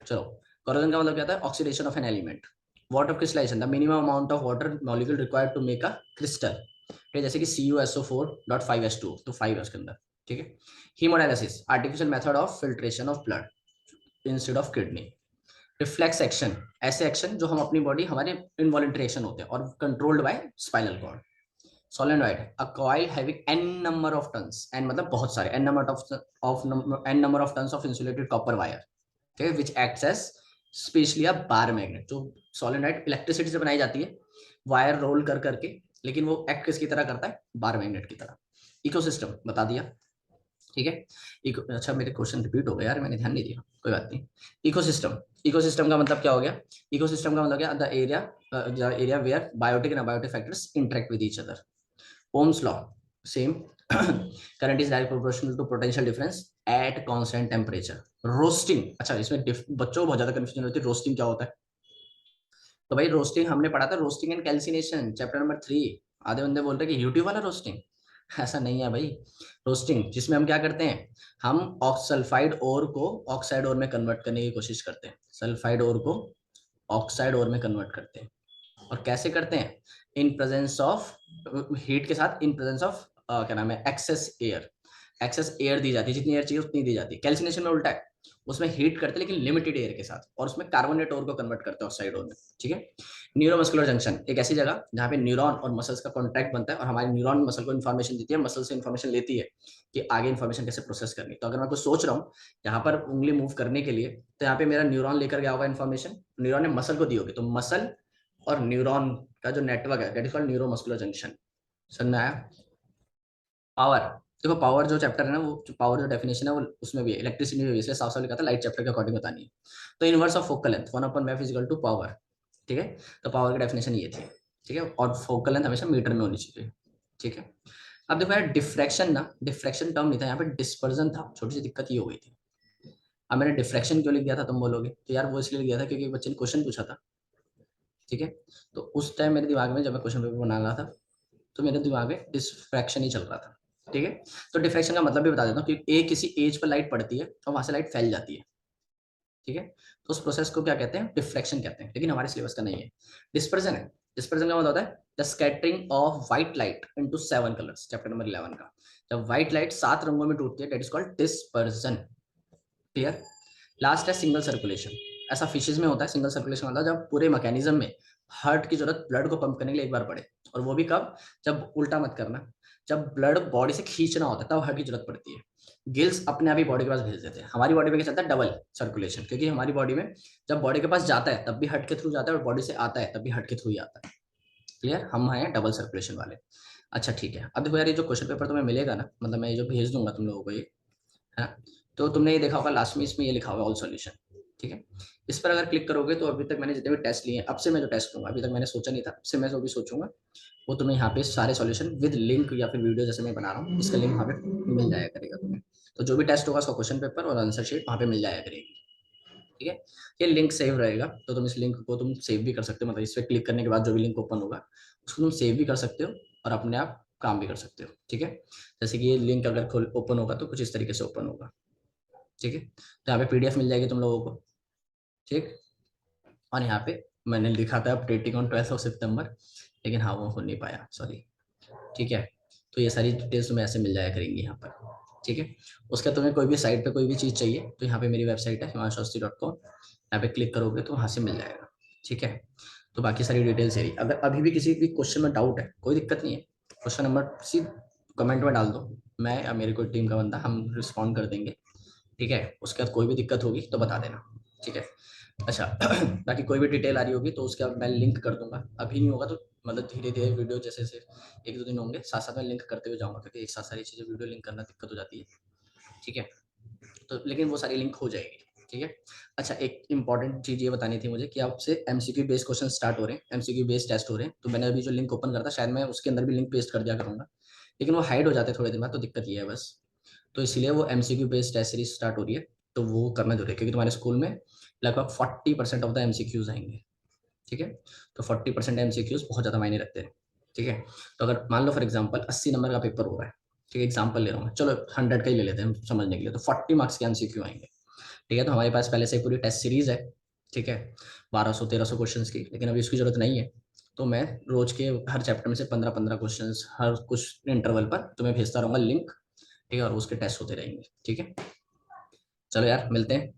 चलो, कोरोजन का मतलब क्या था? Oxidation of an element. Water crystallisation, the minimum amount of water molecule required to make a crystal. ठीक है, जैसे कि CuSO4.5H2, तो 5 है उसके अंदर। ठीक है। Haemodialysis, artificial method of filtration of blood instead of kidney. Reflex action, ऐसे एक्शन जो हम अपनी बॉडी, हमारे इनवॉलेंट्री एक्शन होते हैं और controlled by spinal cord. Solenoid, a coil having n number of turns, n मतलब बहुत सारे, n number of turns of insulated copper wire. ठीक है, which acts as specially a bar magnet. जो सोलेनॉइड इलेक्ट्रिसिटी से बनाई जाती है, वायर रोल कर करके, लेकिन वो एक्ट किसकी तरह करता है? बार मैग्नेट की तरह। इकोसिस्टम बता दिया। ठीक है। अच्छा, मेरे क्वेश्चन रिपीट हो गए यार, मैंने ध्यान नहीं दिया, कोई बात नहीं। इकोसिस्टम, इकोसिस्टम का मतलब क्या हो गया? इकोसिस्टम का मतलब क्या? The area where biotic and abiotic factors interact with each other. Ohm's law, same. Current is direct proportional to potential difference at constant temperature. Roasting, अच्छा इसमें बच्चों को बहुत ज्यादा कंफ्यूजन होती है, रोस्टिंग क्या होता है? तो भाई रोस्टिंग हमने पढ़ा था, roasting and calcination, chapter number 3। आधे बंदे बोल रहे कि यूट्यूब वाला रोस्टिंग। ऐसा नहीं है भाई। रोस्टिंग जिसमें हम क्या करते हैं, हम सल्फाइड ओर को ऑक्साइड ओर में कन्वर्ट करने की कोशिश करते हैं। सल्फाइड ओर को ऑक्साइड ओर में कन्वर्ट करते हैं। और कैसे करते हैं? इन प्रेजेंस ऑफ हीट के साथ, इन प्रेजेंस ऑफ क्या नाम है, एक्सेस एयर। एक्सेस एयर दी जाती है, जितनी एयर चाहिए उतनी दी जाती है। कैल्सिनेशन में उल्टा है, उसमें हीट करते हैं लेकिन लिमिटेड एयर के साथ, और उसमें कार्बोनेट ओर को कन्वर्ट करते हैं ऑक्साइड ओर में। ठीक है। न्यूरोमस्कुलर जंक्शन, एक ऐसी जगह जहाँ पे न्यूरॉन और मसल्स का कॉन्टैक्ट बनता है, और हमारी न्यूरॉन मसल को इन्फॉर्मेशन देती है, मसल से इन्फॉर्मेशन लेती है कि आगे इन्फॉर्मेशन कैसे प्रोसेस करनी। तो अगर मैं कुछ सोच रहा हूँ यहाँ पर उंगली मूव करने के लिए, तो यहाँ पे मेरा न्यूरॉन लेकर गया होगा इन्फॉर्मेशन, न्यूरॉन ने मसल को दी होगी, तो मसल और न्यूरॉन का जो नेटवर्क है, that is called neuromuscular junction. समझ में आया? पावर, देखो पावर जो चैप्टर है ना, वो पावर जो डेफिनेशन है वो उसमें भी है, इलेक्ट्रिसिटी में भी, इसलिए साफ साफ लिखा था लाइट चैप्टर के अकॉर्डिंग बतानी है। तो inverse of focal length 1/f is equal to power. ठीक है। तो पावर की डेफिनेशन ये थी। ठीक है, और फोकल लेंथ हमेशा मीटर में होनी चाहिए। ठीक है। अब देखो यार, डिफ्रैक्शन ना, डिफ्रैक्शन टर्म नहीं था यहाँ पे, डिस्पर्जन था। छोटी सी दिक्कत ये हो गई थी। अब मैंने डिफ्रैक्शन क्यों लिख दिया था तुम बोलोगे, तो यार वो इसलिए लिख दिया था क्योंकि एक बच्चे ने क्वेश्चन पूछा था। ठीक है। तो उस टाइम मेरे दिमाग में, जब मैं क्वेश्चन पेपर बना रहा था, तो मेरे दिमाग में डिस्फ्रैक्शन ही चल रहा था। ठीक है। तो डिफ्रैक्शन का मतलब भी बता देता हूँ कि एक किसी एज पर लाइट पड़ती है और वहां से लाइट फैल जाती है। ठीक है। तो उस प्रोसेस को क्या कहते हैं? डिफ्रैक्शन कहते हैं, लेकिन हमारे सिलेबस का नहीं है। डिस्पर्जन है। डिस्पर्जन का मतलब होता है the scattering of white light into 7 colours, chapter number 11 का। जब व्हाइट लाइट 7 रंगों में टूटती है, that is called dispersion. Clear? Last है सिंगल सर्कुलेशन। ऐसा फिशेज में होता है सिंगल सर्कुलेशन, मतलब जब पूरे मैकेनिज्म में हार्ट की जरूरत ब्लड को पंप करने के लिए एक बार पड़े, और वो भी कब? जब उल्टा मत करना, जब ब्लड बॉडी से खींचना होता है तब हार्ट की जरूरत पड़ती है। गिल्स अपने आप ही बॉडी के पास भेज देते हैं। हमारी बॉडी में क्या चलता है? डबल सर्कुलेशन, क्योंकि हमारी बॉडी में जब बॉडी के पास जाता है तब भी हार्ट के थ्रू जाता है, और बॉडी से आता है तब भी हार्ट के थ्रू ही आता है। क्लियर? हम हैं डबल सर्कुलेशन वाले। अच्छा ठीक है। अब देखो यार, ये जो क्वेश्चन पेपर तुम्हें मिलेगा ना, मतलब मैं ये जो भेज दूंगा तुम लोगों को ये, है ना, तो तुमने ये देखा होगा लास्ट में, इसमें ये लिखा होगा ऑल सॉल्यूशन। ठीक है। इस पर अगर क्लिक करोगे तो अभी तक मैंने जितने भी टेस्ट लिए हैं, अब से मैं जो टेस्ट लूंगा, अभी तक मैंने सोचा नहीं था, अब से मैं जो भी सोचूंगा वो तुम्हें यहाँ पे सारे सॉल्यूशन विद लिंक या फिर वीडियो जैसे मैं बना रहा हूँ, इसका लिंक वहाँ पे मिल जाया करेगा तुम्हें। तो जो भी टेस्ट होगा उसका क्वेश्चन पेपर और आंसर शीट वहाँ पे मिल जाया करेगी। ठीक है। ये लिंक सेव रहेगा, तो तुम इस लिंक को तुम सेव भी कर सकते हो, मतलब इस पर क्लिक करने के बाद जो भी लिंक ओपन होगा उसको तुम सेव भी कर सकते हो और अपने आप काम भी कर सकते हो। ठीक है। जैसे कि ये लिंक अगर खोल ओपन होगा तो कुछ इस तरीके से ओपन होगा। ठीक है। तो यहाँ पे पीडीएफ मिल जाएगी तुम लोगों को। ठीक। और यहाँ पे मैंने लिखा था अपडेटिंग ऑन 12 सितंबर, लेकिन हाँ वो हो नहीं पाया, सॉरी। ठीक है। तो ये सारी डिटेल्स तुम्हें ऐसे मिल जाया करेंगी यहाँ पर। ठीक है। उसका तुम्हें कोई भी साइट पे कोई भी चीज़ चाहिए तो यहाँ पे मेरी वेबसाइट है himanshuawasthi.com, यहाँ पे क्लिक करोगे तो वहाँ से मिल जाएगा। ठीक है। तो बाकी सारी डिटेल्स है। अगर अभी भी किसी भी क्वेश्चन में डाउट है, कोई दिक्कत नहीं है, क्वेश्चन नंबर सी कमेंट में डाल दो, मैं या मेरी कोई टीम का बंदा हम रिस्पॉन्ड कर देंगे। ठीक है। उसके बाद कोई भी दिक्कत होगी तो बता देना। ठीक है। अच्छा बाकी कोई भी डिटेल आ रही होगी तो उसका मैं लिंक कर दूंगा, अभी नहीं होगा तो मतलब धीरे धीरे वीडियो जैसे जैसे 1-2 दिन होंगे साथ साथ में लिंक करते हुए जाऊंगा, क्योंकि एक साथ सारी चीज़ें वीडियो लिंक करना दिक्कत हो जाती है। ठीक है। तो लेकिन वो सारी लिंक हो जाएगी। ठीक है। अच्छा, एक इंपॉर्टेंट चीज़ ये बतानी थी मुझे कि आपसे एमसीक्यू बेस्ड क्वेश्चन स्टार्ट हो रहे हैं, एमसीक्यू बेस्ड टेस्ट हो रहे हैं, तो मैंने अभी जो लिंक ओपन करा था शायद मैं उसके अंदर भी लिंक पेस्ट कर दिया करूँगा, लेकिन वो हाइड हो जाते थोड़े दिन बाद, तो दिक्कत ये है बस। तो इसलिए वो MCQ based test series start हो रही है। तो वो करना जरूरी है, क्योंकि तुम्हारे स्कूल में लगभग 40% ऑफ द एमसीक्यूज आएंगे। ठीक है, तो 40% एमसीक्यूज बहुत ज़्यादा मायने रखते हैं। ठीक है, तो अगर मान लो फॉर एग्जाम्पल 80 नंबर का पेपर हो रहा है, ठीक है, एग्जाम्पल ले रहा हूँ मैं, चलो 100 का ही ले लेते हैं हम समझने के लिए, तो 40 मार्क्स के एमसीक्यू आएंगे। ठीक है, तो हमारे पास पहले से पूरी टेस्ट सीरीज है। ठीक है, 1200-1300 क्वेश्चन की, लेकिन अभी उसकी जरूरत नहीं है। तो मैं रोज के हर चैप्टर में से 15-15 क्वेश्चन हर कुछ इंटरवल पर तुम्हें भेजता रहूंगा लिंक। ठीक है, और उसके टेस्ट होते रहेंगे। ठीक है, चलो यार मिलते हैं।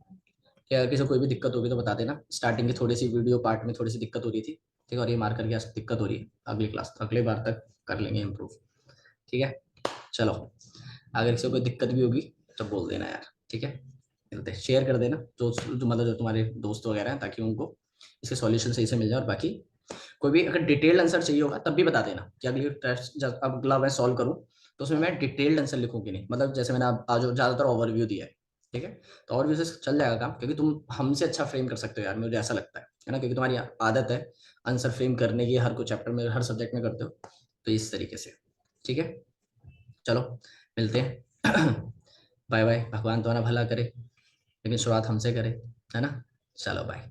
कि अगर किसी को कोई भी दिक्कत होगी तो बता देना। स्टार्टिंग की थोड़ी सी वीडियो पार्ट में थोड़ी सी दिक्कत हो रही थी। ठीक है, और ये मार करके दिक्कत हो रही है, अगली क्लास अगली बार तक कर लेंगे इम्प्रूव। ठीक है, चलो, अगर किसी को कोई दिक्कत भी होगी तो बोल देना यार। ठीक है, मिलते हैं, शेयर कर देना जो मतलब जो तुम्हारे दोस्त वगैरह हैं, ताकि उनको इसके सॉल्यूशन सही से मिल जाए। और बाकी कोई भी अगर डिटेल्ड आंसर चाहिए होगा तब भी बता देना, कि अगली टेस्ट जब अगला मैं सॉल्व करूँ तो उसमें मैं डिटेल्ड आंसर लिखूंगी नहीं, मतलब जैसे मैंने आज ज़्यादातर ओवरव्यू दिया है। ठीक है, तो ओवरव्यू से चल जाएगा काम, क्योंकि तुम हमसे अच्छा फ्रेम कर सकते हो यार, मुझे ऐसा लगता है ना, क्योंकि तुम्हारी आदत है आंसर फ्रेम करने की, हर कुछ चैप्टर में हर सब्जेक्ट में करते हो, तो इस तरीके से। ठीक है, चलो मिलते हैं। बाय बाय, भगवान तुम्हारा भला करे, लेकिन शुरुआत हमसे करे, है ना। चलो बाय।